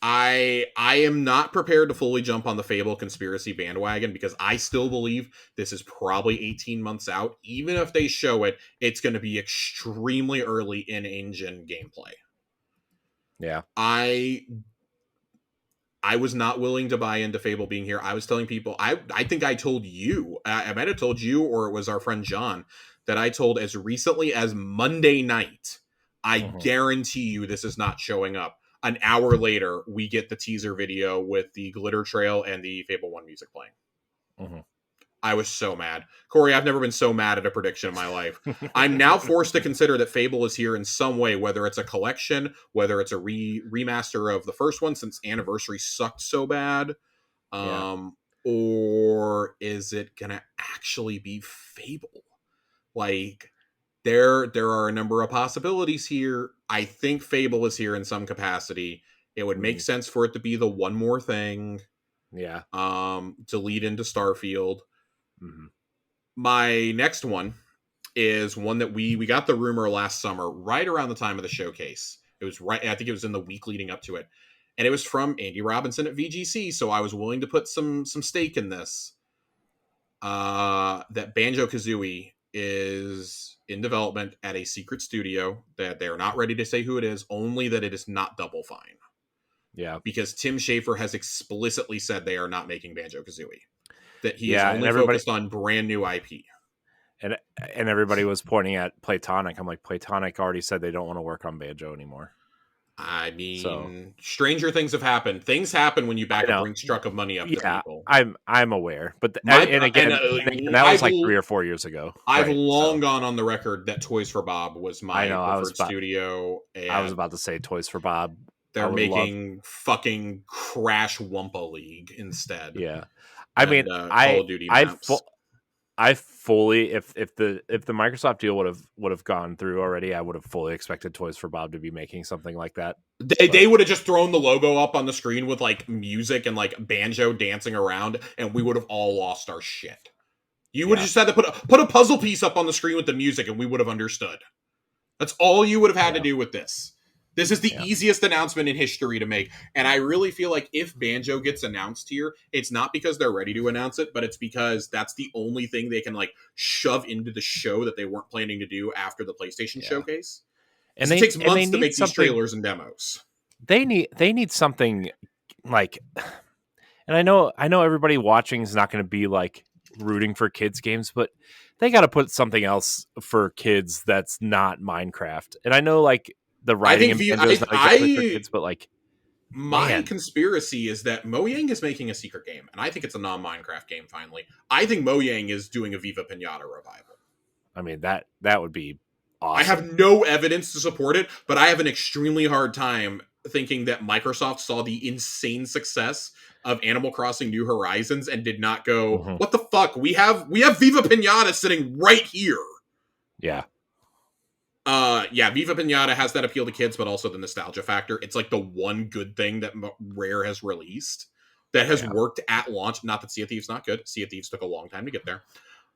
I am not prepared to fully jump on the Fable conspiracy bandwagon, because I still believe this is probably 18 months out. Even if they show it, it's going to be extremely early in-engine gameplay. Yeah. I was not willing to buy into Fable being here. I was telling people, I think I told you, I might have told you, or it was our friend John, that I told as recently as Monday night, I guarantee you this is not showing up. An hour later, we get the teaser video with the glitter trail and the Fable 1 music playing. I was so mad. Corey, I've never been so mad at a prediction in my life. I'm now forced to consider that Fable is here in some way, whether it's a collection, whether it's a remaster of the first one since Anniversary sucked so bad, or is it going to actually be Fable? Like, there are a number of possibilities here. I think Fable is here in some capacity. It would make sense for it to be the one more thing. Yeah. To lead into Starfield. My next one is one that we got the rumor last summer, right around the time of the showcase. It was I think it was in the week leading up to it. And it was from Andy Robinson at VGC, so I was willing to put some stake in this. That Banjo-Kazooie is in development at a secret studio, that they're not ready to say who it is, only that it is not Double Fine. Yeah. Because Tim Schafer has explicitly said they are not making Banjo-Kazooie. That he is only focused on brand new IP. And everybody was pointing at Playtonic. I'm like, Playtonic already said they don't want to work on Banjo anymore. I mean, stranger things have happened. Things happen when you back a brink struck of money up to people. I'm aware, but that was like 3 or 4 years ago. I've long gone on the record that Toys for Bob was my preferred studio. And I was about to say Toys for Bob. They're making fucking Crash Wumpa League instead. Yeah. I mean, Call of Duty maps. I fully, if the Microsoft deal would have gone through already, I would have fully expected Toys for Bob to be making something like that. They would have just thrown the logo up on the screen with like music and like banjo dancing around, and we would have all lost our shit. You would have just had to put a puzzle piece up on the screen with the music, and we would have understood. That's all you would have had to do with this. This is the easiest announcement in history to make. And I really feel like if Banjo gets announced here, it's not because they're ready to announce it, but it's because that's the only thing they can like shove into the show that they weren't planning to do after the PlayStation showcase. And it takes months to make these trailers and demos. They need something like, and I know everybody watching is not going to be like rooting for kids games, but they got to put something else for kids that's not Minecraft. And I know like the writing in Banjo is not exactly for kids, but like my conspiracy is that Mojang is making a secret game, and I think it's a non-Minecraft game. Finally, I think Mojang is doing a Viva Pinata revival. I mean that would be awesome. I have no evidence to support it, but I have an extremely hard time thinking that Microsoft saw the insane success of Animal Crossing New Horizons and did not go, what the fuck? We have Viva Pinata sitting right here. Yeah. Viva Pinata has that appeal to kids, but also the nostalgia factor. It's like the one good thing that Rare has released that has worked at launch. Not that Sea of Thieves not good. Sea of Thieves took a long time to get there.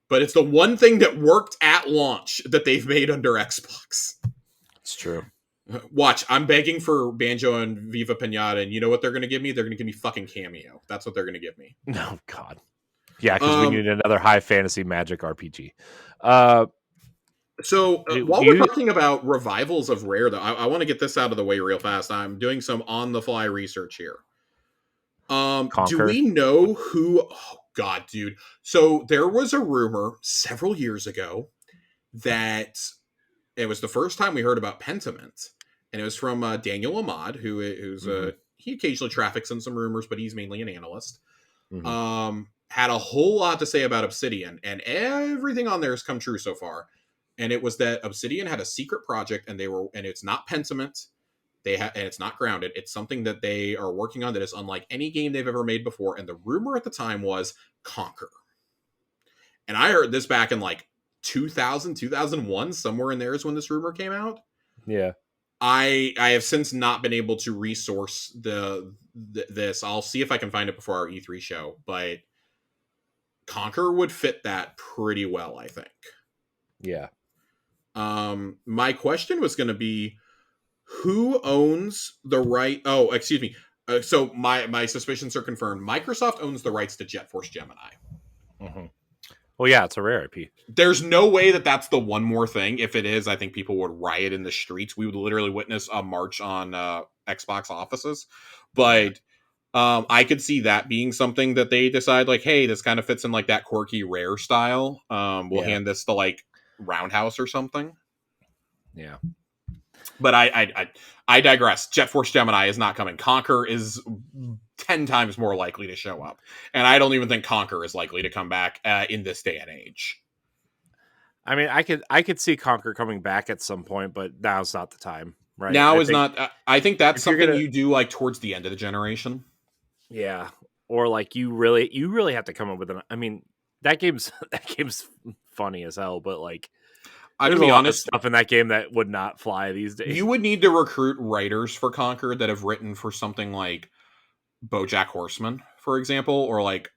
But it's the one thing that worked at launch that they've made under Xbox. It's true. Watch, I'm begging for Banjo and Viva Pinata, and you know what they're going to give me? They're going to give me fucking Cameo. That's what they're going to give me. No, God. Yeah, because we need another high fantasy magic RPG. So while we're talking about revivals of Rare, though, I want to get this out of the way real fast. I'm doing some on-the-fly research here. Do we know who... Oh, God, dude. So there was a rumor several years ago that it was the first time we heard about Pentiment. And it was from Daniel Ahmad, who's he occasionally traffics in some rumors, but he's mainly an analyst. Had a whole lot to say about Obsidian, and everything on there has come true so far. And it was that Obsidian had a secret project, and it's not Pentiment. And it's not grounded. It's something that they are working on that is unlike any game they've ever made before. And the rumor at the time was Conquer. And I heard this back in like 2000, 2001, somewhere in there is when this rumor came out. Yeah. I have since not been able to resource this. I'll see if I can find it before our E3 show, but Conquer would fit that pretty well, I think. Yeah. My question was going to be, who owns the right? Oh, excuse me. So my suspicions are confirmed. Microsoft owns the rights to Jet Force Gemini. Well, yeah, it's a Rare IP. There's no way that that's the one more thing. If it is, I think people would riot in the streets. We would literally witness a march on Xbox offices. But I could see that being something that they decide, like, hey, this kind of fits in like that quirky Rare style. We'll hand this to like Roundhouse or something. Yeah. But I digress. Jet Force Gemini is not coming. Conquer is 10 times more likely to show up. And I don't even think Conquer is likely to come back in this day and age. I mean, I could see Conquer coming back at some point, but now's not the time, right? Now is not. I think that's something you do like towards the end of the generation. Yeah. Or like you really have to come up with I mean, that game's funny as hell, but like I'm gonna be honest, stuff in that game that would not fly these days. You would need to recruit writers for Conquer that have written for something like BoJack Horseman, for example, or like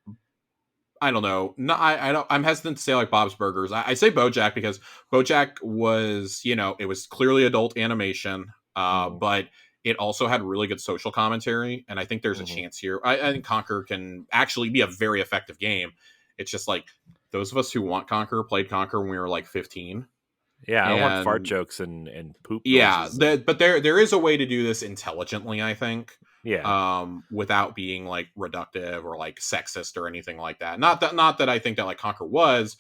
I don't know. No, I don't. I'm hesitant to say like Bob's Burgers. I say BoJack because BoJack was, it was clearly adult animation, but it also had really good social commentary, and I think there's a chance here. I think Conquer can actually be a very effective game. It's just like those of us who want Conquer played Conquer when we were like 15. Yeah, I don't want fart jokes and poop. Yeah, but there is a way to do this intelligently, I think. Yeah. Without being like reductive or like sexist or anything like that. Not that I think that like Conquer was,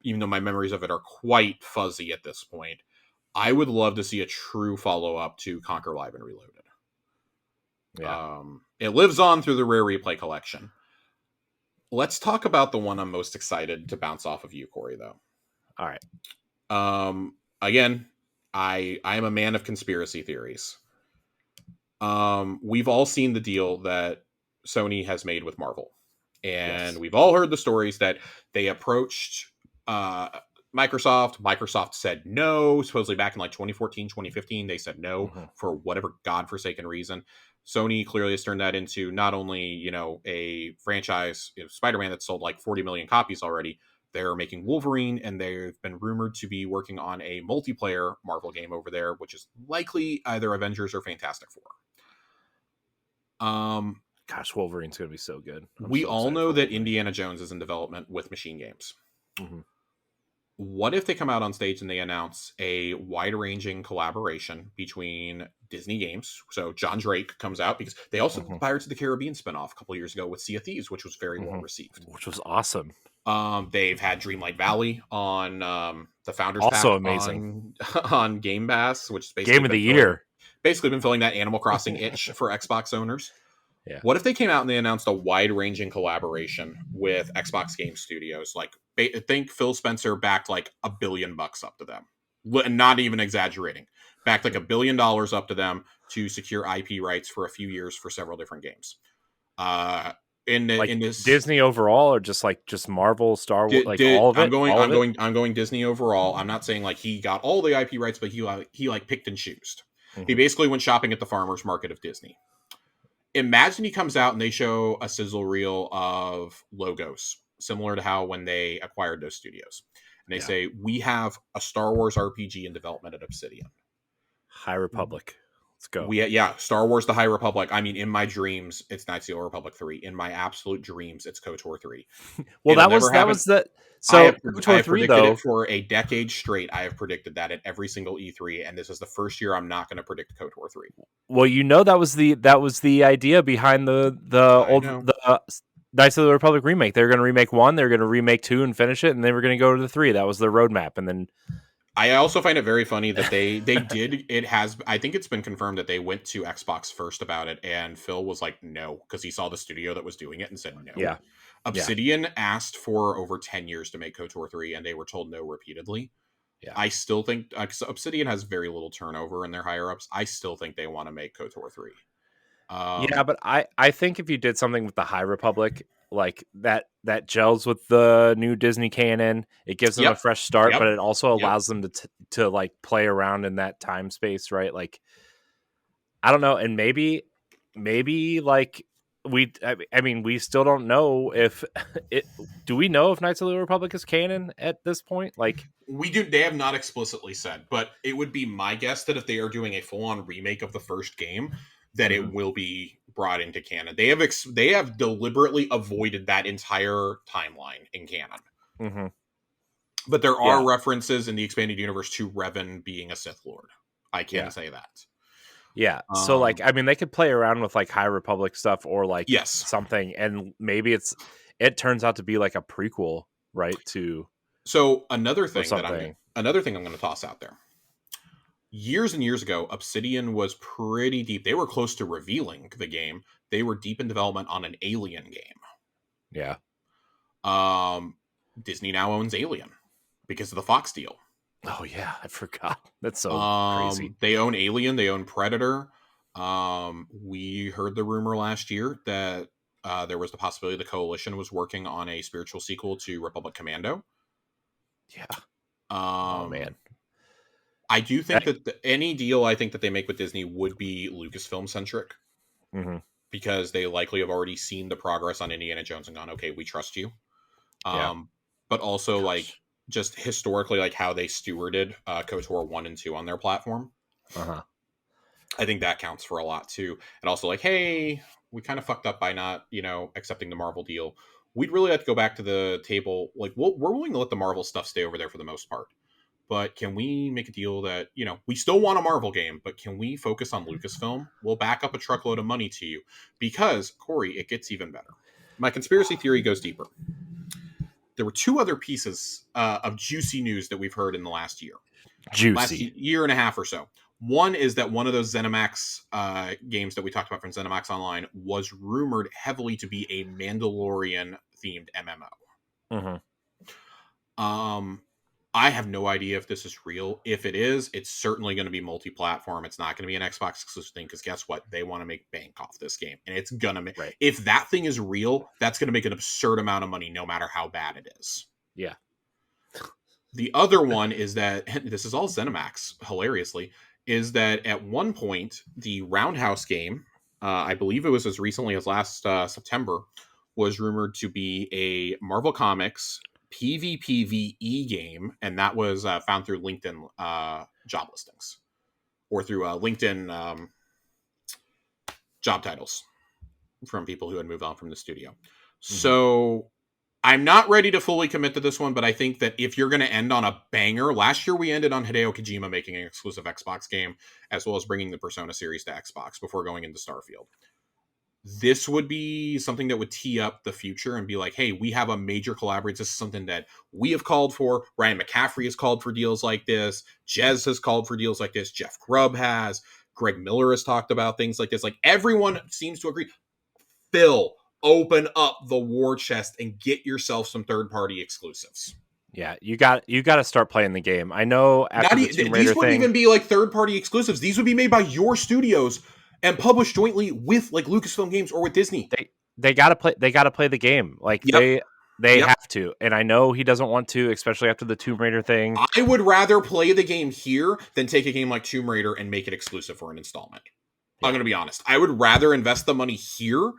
even though my memories of it are quite fuzzy at this point. I would love to see a true follow up to Conquer Live and Reloaded. Yeah. It lives on through the Rare Replay collection. Let's talk about the one I'm most excited to bounce off of you, Corey, though. All right. Again, I am a man of conspiracy theories. We've all seen the deal that Sony has made with Marvel. And we've all heard the stories that they approached Microsoft said no, supposedly back in like 2014, 2015. They said no for whatever godforsaken reason. Sony clearly has turned that into not only, a franchise, Spider-Man that's sold like 40 million copies already. They're making Wolverine, and they've been rumored to be working on a multiplayer Marvel game over there, which is likely either Avengers or Fantastic Four. Gosh, Wolverine's going to be so good. We all know that Indiana Jones is in development with Machine Games. What if they come out on stage and they announce a wide-ranging collaboration between Disney games? So John Drake comes out, because they also did the Pirates of the Caribbean spinoff a couple years ago with Sea of Thieves, which was very well received. Which was awesome. They've had Dreamlight Valley on the Founders also Pack amazing on Game Pass, which is basically Game of the Year. Basically been filling that Animal Crossing itch for Xbox owners. Yeah. What if they came out and they announced a wide-ranging collaboration with Xbox Game Studios? Like, I think Phil Spencer backed like $1 billion up to them. Not even exaggerating. Backed like $1 billion up to them to secure IP rights for a few years for several different games. In this Disney overall, or just Marvel, Star Wars, all of it? I'm going Disney overall. I'm not saying like he got all the IP rights, but he picked and chose. He basically went shopping at the farmer's market of Disney. Imagine he comes out and they show a sizzle reel of logos, similar to how when they acquired those studios. And they say, we have a Star Wars RPG in development at Obsidian. High Republic. Let's go. Star Wars The High Republic. I mean, in my dreams, it's Knights of the Old Republic 3. In my absolute dreams, it's KOTOR 3. Well, that was the... So I have predicted it for a decade straight. I have predicted that at every single E3, and this is the first year I'm not going to predict KOTOR 3. Well, that was the idea behind the Knights of the Republic remake. They were going to remake 1, they were going to remake 2 and finish it, and they were going to go to the 3. That was their roadmap, and then... I also find it very funny that they did. I think it's been confirmed that they went to Xbox first about it, and Phil was like, no, because he saw the studio that was doing it and said no. Yeah. Obsidian asked for over 10 years to make KOTOR 3, and they were told no repeatedly. Yeah. I still think Obsidian has very little turnover in their higher-ups. I still think they want to make KOTOR 3. But I think if you did something with the High Republic, like that gels with the new Disney canon, it gives them a fresh start, but it also allows them to like play around in that time space, right? Like, I don't know, and maybe like we still don't know if it. Do we know if Knights of the Republic is canon at this point? Like, we do. They have not explicitly said, but it would be my guess that if they are doing a full-on remake of the first game, that it will be brought into canon. They have deliberately avoided that entire timeline in canon. But there are references in the expanded universe to Revan being a Sith Lord. I can say that. Yeah. So like, I mean, they could play around with like High Republic stuff or like something, and maybe it turns out to be like a prequel, right? So another thing I'm going to toss out there. Years and years ago, Obsidian was pretty deep. They were close to revealing the game. They were deep in development on an Alien game. Yeah. Disney now owns Alien because of the Fox deal. Oh yeah, I forgot. That's so crazy. They own Alien. They own Predator. We heard the rumor last year that there was the possibility the Coalition was working on a spiritual sequel to Republic Commando. Yeah. Oh man. I do think that any deal I think that they make with Disney would be Lucasfilm centric, because they likely have already seen the progress on Indiana Jones and gone, okay, we trust you. But also like just historically, like how they stewarded KOTOR 1 and 2 on their platform. I think that counts for a lot too. And also like, hey, we kind of fucked up by not, accepting the Marvel deal. We'd really have to go back to the table. Like, we're willing to let the Marvel stuff stay over there for the most part. But can we make a deal that, we still want a Marvel game, but can we focus on Lucasfilm? We'll back up a truckload of money to you. Because, Corey, it gets even better. My conspiracy theory goes deeper. There were 2 other pieces of juicy news that we've heard in the last year. Last year and a half or so. One is that one of those ZeniMax games that we talked about from ZeniMax Online was rumored heavily to be a Mandalorian-themed MMO. I have no idea if this is real. If it is, it's certainly going to be multi-platform. It's not going to be an Xbox exclusive thing because guess what? They want to make bank off this game, and it's gonna make. Right. If that thing is real, that's going to make an absurd amount of money, no matter how bad it is. Yeah. The other one is that this is all ZeniMax. Hilariously, is that at one point the Roundhouse game, I believe it was as recently as last September, was rumored to be a Marvel Comics PvPvE game, and that was found through LinkedIn job listings or through LinkedIn job titles from people who had moved on from the studio. Mm-hmm. So I'm not ready to fully commit to this one, but I think that if you're going to end on a banger, last year we ended on Hideo Kojima making an exclusive Xbox game, as well as bringing the Persona series to Xbox before going into Starfield. This would be something that would tee up the future and be like, hey, we have a major collaboration. This is something that we have called for. Ryan McCaffrey has called for deals like this. Jez has called for deals like this. Jeff Grubb has. Greg Miller has talked about things like this. Like, everyone seems to agree. Phil, open up the war chest and get yourself some third-party exclusives. Yeah, you got to start playing the game. I know after the Tomb Raider these wouldn't even be like third-party exclusives. These would be made by your studios and published jointly with like Lucasfilm Games or with Disney. They gotta play. They gotta play the game. Like they have to. And I know he doesn't want to, especially after the Tomb Raider thing. I would rather play the game here than take a game like Tomb Raider and make it exclusive for an installment. Yeah. I'm going to be honest. I would rather invest the money here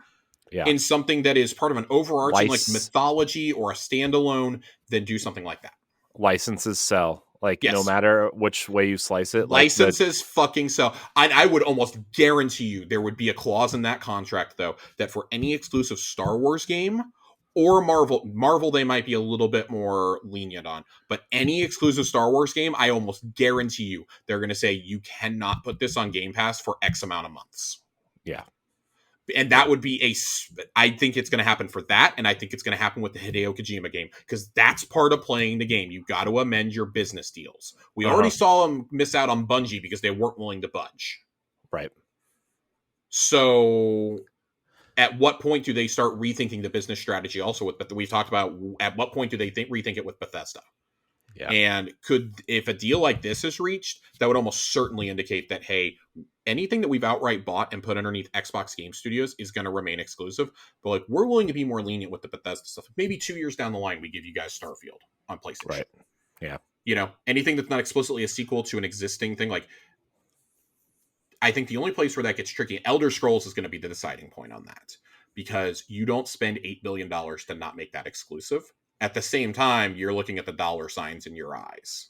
in something that is part of an overarching like mythology or a standalone than do something like that. Licenses sell. Like, no matter which way you slice it. Licenses fucking sell. I would almost guarantee you there would be a clause in that contract, though, that for any exclusive Star Wars game or Marvel they might be a little bit more lenient on. But any exclusive Star Wars game, I almost guarantee you they're going to say you cannot put this on Game Pass for X amount of months. Yeah. And that would be I think it's going to happen for that. And I think it's going to happen with the Hideo Kojima game because that's part of playing the game. You've got to amend your business deals. We already saw them miss out on Bungie because they weren't willing to budge. Right. So at what point do they start rethinking the business strategy also but we've talked about at what point do they rethink it with Bethesda? Yeah. And if a deal like this is reached, that would almost certainly indicate that, hey, anything that we've outright bought and put underneath Xbox Game Studios is going to remain exclusive. But like, we're willing to be more lenient with the Bethesda stuff. Maybe 2 years down the line, we give you guys Starfield on PlayStation. Right. Yeah. You know, anything that's not explicitly a sequel to an existing thing. Like, I think the only place where that gets tricky, Elder Scrolls is going to be the deciding point on that. Because you don't spend $8 billion to not make that exclusive. At the same time, you're looking at the dollar signs in your eyes.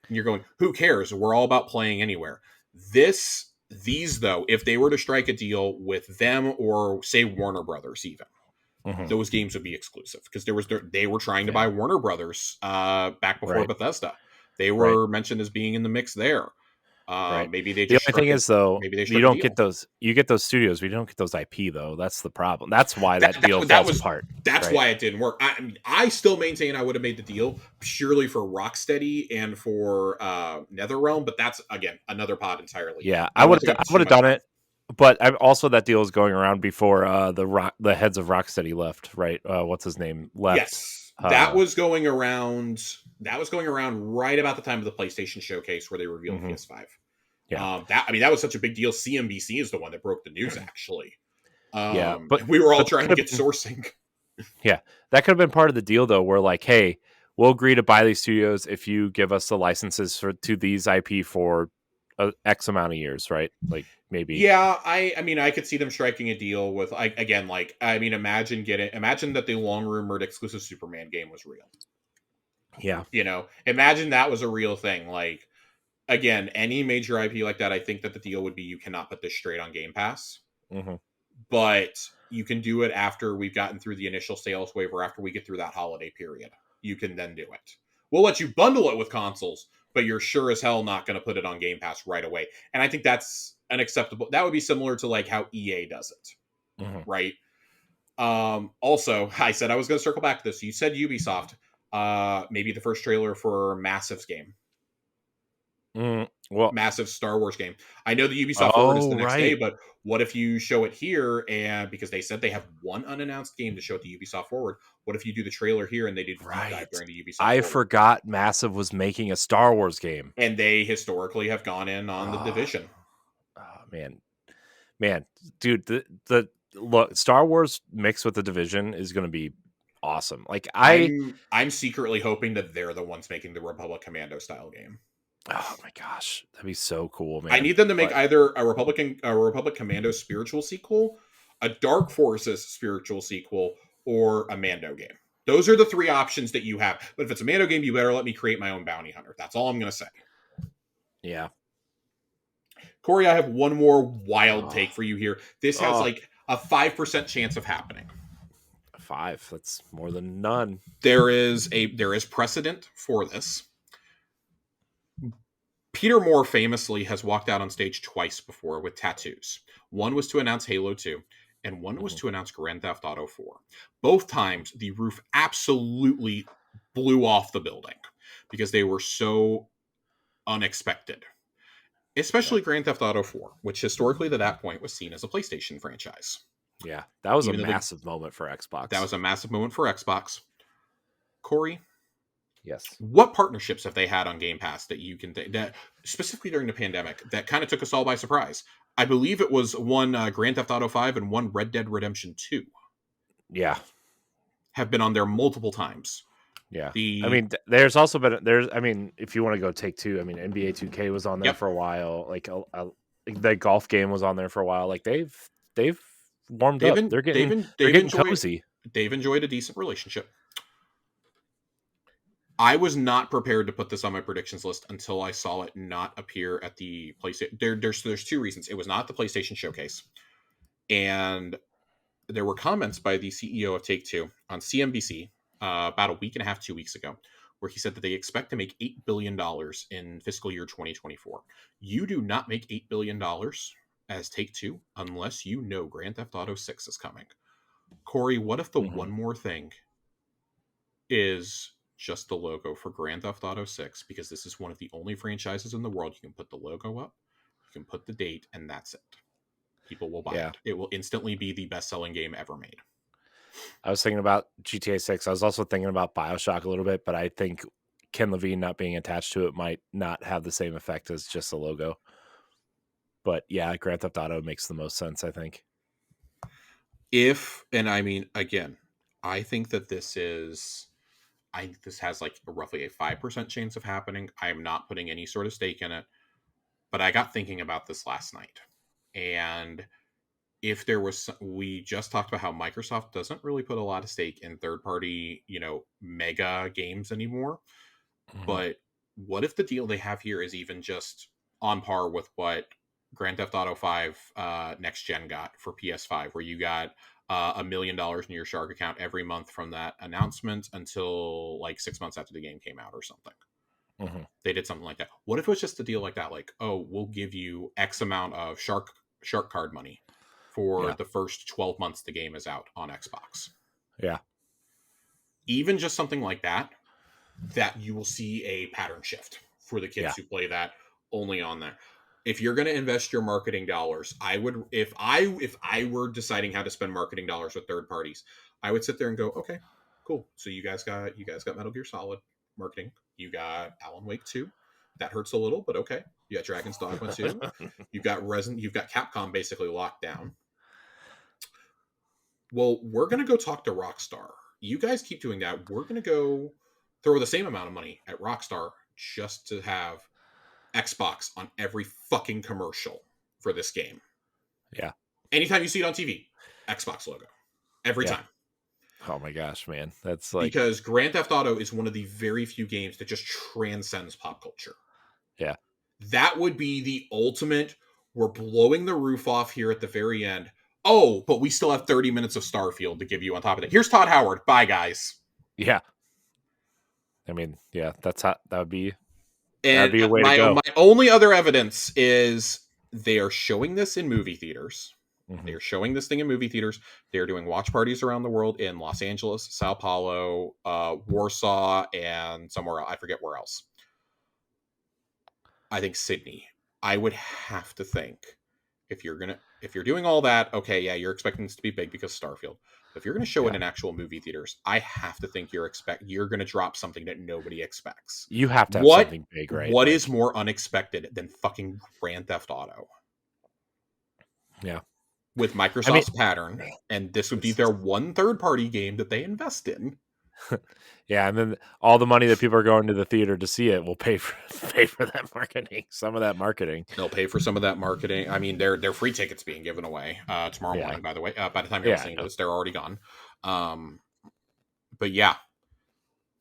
And you're going, who cares? We're all about playing anywhere. These, though, if they were to strike a deal with them or, say, Warner Brothers even, those games would be exclusive. Because they were trying to buy Warner Brothers back before Bethesda. They were mentioned as being in the mix there. Maybe they just the only thing is though you don't get those studios, but you don't get those IP though. That's the problem. That's why that deal falls apart. That's why it didn't work. I mean, I still maintain I would have made the deal purely for Rocksteady and for NetherRealm, but that's again another pod entirely. Yeah, I would have done it, but also that deal is going around before the heads of Rocksteady left. Right? What's his name left? Yes, that was going around. That was going around right about the time of the PlayStation Showcase where they revealed PS5. Yeah, that was such a big deal. CNBC is the one that broke the news, actually. But we were all trying to get sourcing. Yeah, that could have been part of the deal, though. We're like, hey, we'll agree to buy these studios if you give us the licenses to these IP for X amount of years, right? Like maybe. Yeah, I mean, I could see them striking a deal with imagine that the long rumored exclusive Superman game was real. Yeah, you know, imagine that was a real thing. Like, again, any major IP like that, I think that the deal would be you cannot put this straight on Game Pass, but you can do it after we've gotten through the initial sales wave or after we get through that holiday period. You can then do it. We'll let you bundle it with consoles, but you're sure as hell not going to put it on Game Pass right away. And I think that's unacceptable. That would be similar to like how EA does it, right? Also, I said I was going to circle back to this. You said Ubisoft. Maybe the first trailer for Massive's game. Well, massive Star Wars game. I know the Ubisoft Forward is the next day, right. but what if you show it here? And because they said they have one unannounced game to show at the Ubisoft Forward, what if you do the trailer here and they did deep dive during the Ubisoft I Forward? forgot Massive was making a Star Wars game, and they historically have gone in on the Division. Oh, man, dude, the look, Star Wars mixed with the Division is going to be awesome. Like I'm secretly hoping that they're the ones making the Republic Commando style game. Oh my gosh, that'd be so cool, man. I need them to make either a Republic Commando spiritual sequel, a Dark Forces spiritual sequel, or a Mando game. Those are the three options that you have. But if it's a Mando game, you better let me create my own bounty hunter. That's all I'm going to say. Yeah. Corey, I have one more wild take for you here. This has like a 5% chance of happening. 5? That's more than none. There is precedent for this. Peter Moore famously has walked out on stage twice before with tattoos. One was to announce Halo 2, and one was to announce Grand Theft Auto 4. Both times, the roof absolutely blew off the building because they were so unexpected. Especially Grand Theft Auto 4, which historically to that point was seen as a PlayStation franchise. Yeah, that was a massive moment for Xbox. That was a massive moment for Xbox. Corey? Yes. What partnerships have they had on Game Pass that you can that specifically during the pandemic that kind of took us all by surprise? I believe it was one Grand Theft Auto 5 and one Red Dead Redemption 2. Yeah. Have been on there multiple times. Yeah. I mean, there's also been if you want to go take two, I mean, NBA 2K was on there for a while. Like the golf game was on there for a while. Like they've warmed up. They're getting cozy. They've enjoyed a decent relationship. I was not prepared to put this on my predictions list until I saw it not appear at the PlayStation. There's two reasons. It was not the PlayStation Showcase, and there were comments by the CEO of Take-Two on CNBC about a week and a half, 2 weeks ago, where he said that they expect to make $8 billion in fiscal year 2024. You do not make $8 billion as Take-Two unless you know Grand Theft Auto 6 is coming. Corey, what if the one more thing is just the logo for Grand Theft Auto 6, because this is one of the only franchises in the world you can put the logo up, you can put the date, and that's it. People will buy it. It will instantly be the best-selling game ever made. I was thinking about GTA 6. I was also thinking about BioShock a little bit, but I think Ken Levine not being attached to it might not have the same effect as just the logo. But yeah, Grand Theft Auto makes the most sense, I think. I think that this has like roughly a 5% chance of happening. I am not putting any sort of stake in it, but I got thinking about this last night. And if there was, we just talked about how Microsoft doesn't really put a lot of stake in third-party, mega games anymore. But what if the deal they have here is even just on par with what Grand Theft Auto 5 next gen got for PS5, where you got $1 million in your Shark account every month from that announcement until like 6 months after the game came out or something. They did something like that. What if it was just a deal like that? Like, oh, we'll give you X amount of Shark card money for the first 12 months the game is out on Xbox. Yeah. Even just something like that you will see a pattern shift for the kids who play that only on there. If you're going to invest your marketing dollars, I would, if I were deciding how to spend marketing dollars with third parties, I would sit there and go, okay, cool. So you guys got Metal Gear Solid marketing. You got Alan Wake 2. That hurts a little, but okay. You got Dragon's Dogma 2. You've got Capcom basically locked down. Well, we're going to go talk to Rockstar. You guys keep doing that. We're going to go throw the same amount of money at Rockstar just to have Xbox on every fucking commercial for this game. Yeah. Anytime you see it on TV, Xbox logo. Every time. Oh my gosh, man. That's like... Because Grand Theft Auto is one of the very few games that just transcends pop culture. Yeah. That would be the ultimate, we're blowing the roof off here at the very end. Oh, but we still have 30 minutes of Starfield to give you on top of that. Here's Todd Howard. Bye, guys. Yeah. I mean, yeah, that would be... And that'd be a way to go. My only other evidence is they are showing this in movie theaters. They are showing this thing in movie theaters. They are doing watch parties around the world in Los Angeles, Sao Paulo, Warsaw, and somewhere else. I forget where else. I think Sydney. I would have to think if you're doing all that, okay, yeah, you're expecting this to be big because Starfield. But if you're gonna show it in actual movie theaters, I have to think you're gonna drop something that nobody expects. You have to have something big, right? What is more unexpected than fucking Grand Theft Auto? Yeah. With Microsoft's pattern, and this would be their one third-party game that they invest in. Yeah, and then all the money that people are going to the theater to see it will pay for that marketing. Some of that marketing. They'll pay for some of that marketing. I mean, they're free tickets being given away tomorrow morning. By the way, by the time you're listening to this, they're already gone. But yeah,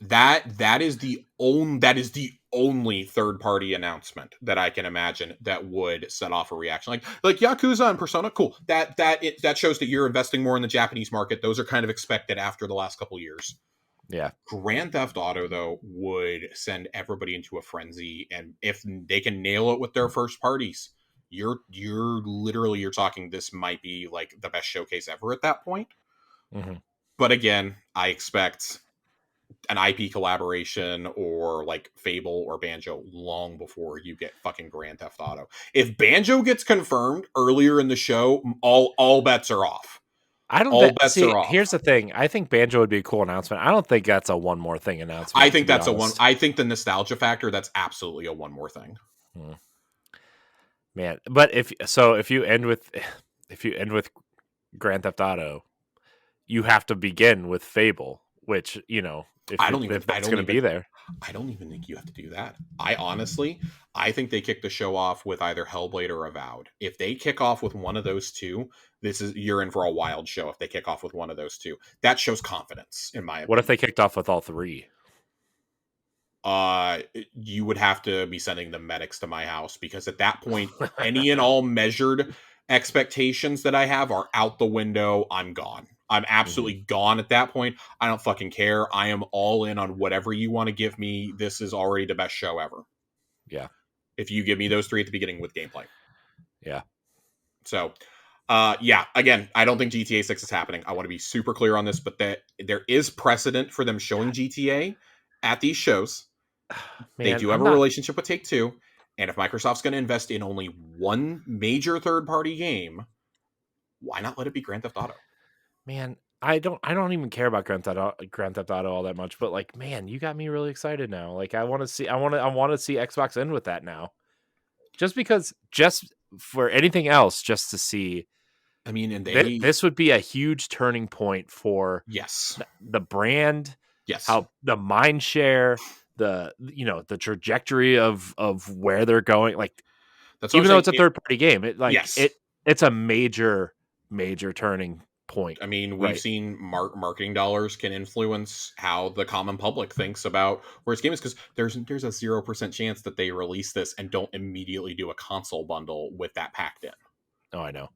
that is the only third party announcement that I can imagine that would set off a reaction. Like Yakuza and Persona, cool. That shows that you're investing more in the Japanese market. Those are kind of expected after the last couple years. Yeah. Grand Theft Auto, though, would send everybody into a frenzy, and if they can nail it with their first parties, you're talking, this might be like the best showcase ever at that point. Mm-hmm. But again, I expect an IP collaboration or like Fable or Banjo long before you get fucking Grand Theft Auto. If Banjo gets confirmed earlier in the show, all bets are off. Here's the thing. I think Banjo would be a cool announcement. I don't think that's a one more thing announcement. I think that's I think the nostalgia factor, that's absolutely a one more thing. Man, but if you end with Grand Theft Auto, you have to begin with Fable, which, if that's going to be there. I don't even think you have to do that. I think they kick the show off with either Hellblade or Avowed. If they kick off with one of those two, you're in for a wild show. If they kick off with one of those two, that shows confidence, in my opinion. What if they kicked off with all three? You would have to be sending the medics to my house, because at that point, any and all measured expectations that I have are out the window. I'm gone. I'm absolutely gone at that point. I don't fucking care. I am all in on whatever you want to give me. This is already the best show ever. Yeah. If you give me those three at the beginning with gameplay. Yeah. So, yeah, again, I don't think GTA 6 is happening. I want to be super clear on this, but there is precedent for them showing GTA at these shows. Man, they do have a relationship with Take-Two. And if Microsoft's going to invest in only one major third-party game, why not let it be Grand Theft Auto? Man, I don't even care about Grand Theft Auto all that much, but like, man, you got me really excited now. Like, I want to see Xbox end with that now. Just for anything else, just to see. I mean, and this would be a huge turning point for the brand. Yes, how the mind share, the trajectory of where they're going. Like, even though it's a third party game, it's a major turning point. I mean, we've seen marketing dollars can influence how the common public thinks about where its game is, because there's a 0% chance that they release this and don't immediately do a console bundle with that packed in. Oh, I know.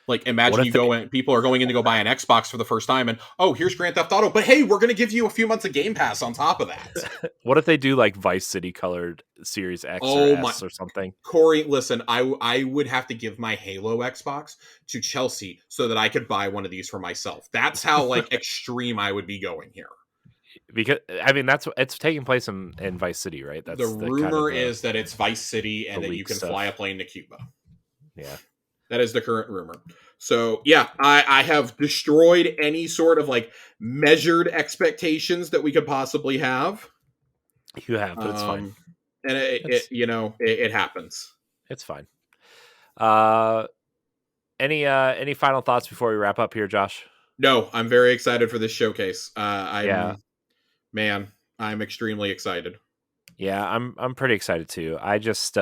Like, imagine people are going in to go buy an Xbox for the first time, and here's Grand Theft Auto, but hey, we're going to give you a few months of Game Pass on top of that. What if they do like Vice City colored Series X or S or something? Corey, listen, I would have to give my Halo Xbox to Chelsea so that I could buy one of these for myself. That's how like extreme I would be going here. Because I mean, it's taking place in Vice City, right? That's the rumor is that it's Vice City and that you can fly a plane to Cuba. Yeah. That is the current rumor. So, yeah, I have destroyed any sort of, like, measured expectations that we could possibly have. You have, but it's fine. And, it happens. It's fine. Any final thoughts before we wrap up here, Josh? No, I'm very excited for this showcase. I'm extremely excited. Yeah, I'm pretty excited, too. I just...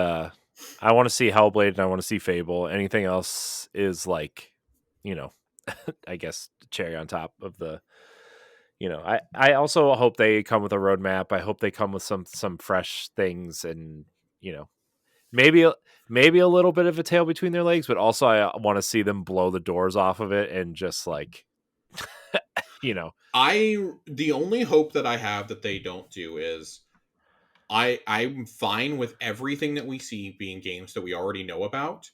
I want to see Hellblade and I want to see Fable. Anything else is like, I guess cherry on top of the, I also hope they come with a roadmap. I hope they come with some fresh things and, maybe a little bit of a tail between their legs, but also I want to see them blow the doors off of it and just like, the only hope that I have that they don't do is I'm fine with everything that we see being games that we already know about,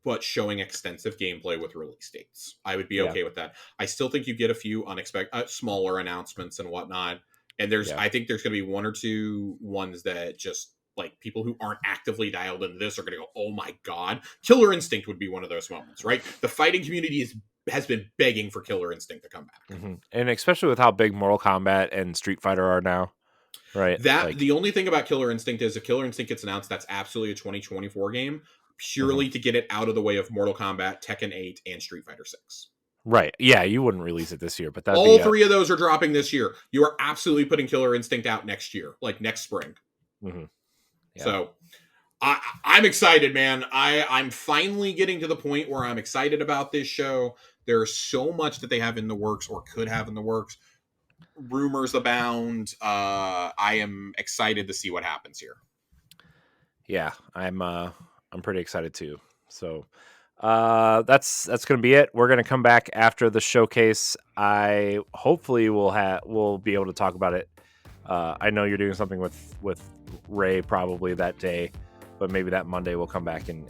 but showing extensive gameplay with release dates. I would be okay with that. I still think you get a few unexpected, smaller announcements and whatnot. And I think there's going to be one or two ones that just like people who aren't actively dialed into this are going to go, oh my God, Killer Instinct would be one of those moments, right? The fighting community has been begging for Killer Instinct to come back. Mm-hmm. And especially with how big Mortal Kombat and Street Fighter are now, right? The only thing about Killer Instinct is if Killer Instinct gets announced, that's absolutely a 2024 game, purely to get it out of the way of Mortal Kombat, Tekken 8, and Street Fighter 6. Right. Yeah, you wouldn't release it this year, but all three of those are dropping this year. You are absolutely putting Killer Instinct out next year, like next spring. Mm-hmm. Yeah. So I'm excited, man. I'm finally getting to the point where I'm excited about this show. There's so much that they have in the works or could have in the works. Rumors abound. I am excited to see what happens here. Yeah, I'm pretty excited too. So that's going to be it. We're going to come back after the showcase. Hopefully we'll be able to talk about it. I know you're doing something with Ray probably that day, but maybe that Monday we'll come back and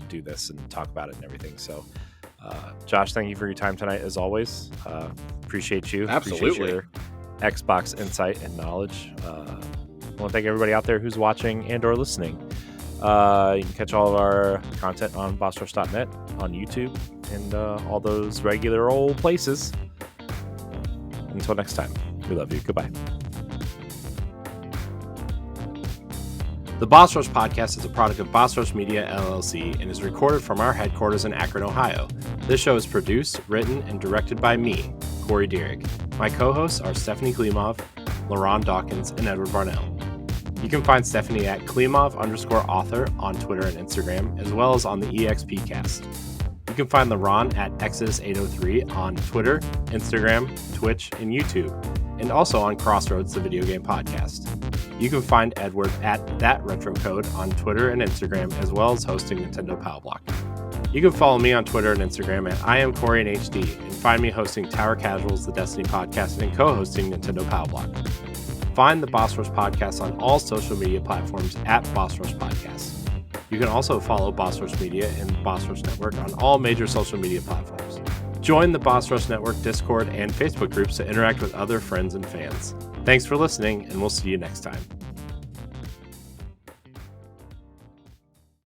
do this and talk about it and everything. So Josh, thank you for your time tonight as always. Appreciate you. Absolutely. Appreciate your Xbox insight and knowledge. I want to thank everybody out there who's watching and or listening. You can catch all of our content on bossrush.net, on YouTube, and all those regular old places. Until next time, we love you. Goodbye. The Boss Rush Podcast is a product of Boss Rush Media, LLC, and is recorded from our headquarters in Akron, Ohio. This show is produced, written, and directed by me, Corey Dirrig. My co-hosts are Stephanie Klimov, LaRon Dawkins, and Edward Barnell. You can find Stephanie at Klimov_author on Twitter and Instagram, as well as on the EXPcast. You can find LaRon at Exodus803 on Twitter, Instagram, Twitch, and YouTube, and also on Crossroads, the video game podcast. You can find Edward at ThatRetroCode on Twitter and Instagram, as well as hosting Nintendo Pow Block. You can follow me on Twitter and Instagram at IamCoreyInHD, and find me hosting Tower Casuals, the Destiny podcast, and co-hosting Nintendo Pow Block. Find the Boss Rush Podcast on all social media platforms at Boss Rush Podcast. You can also follow Boss Rush Media and the Boss Rush Network on all major social media platforms. Join the Boss Rush Network Discord and Facebook groups to interact with other friends and fans. Thanks for listening, and we'll see you next time.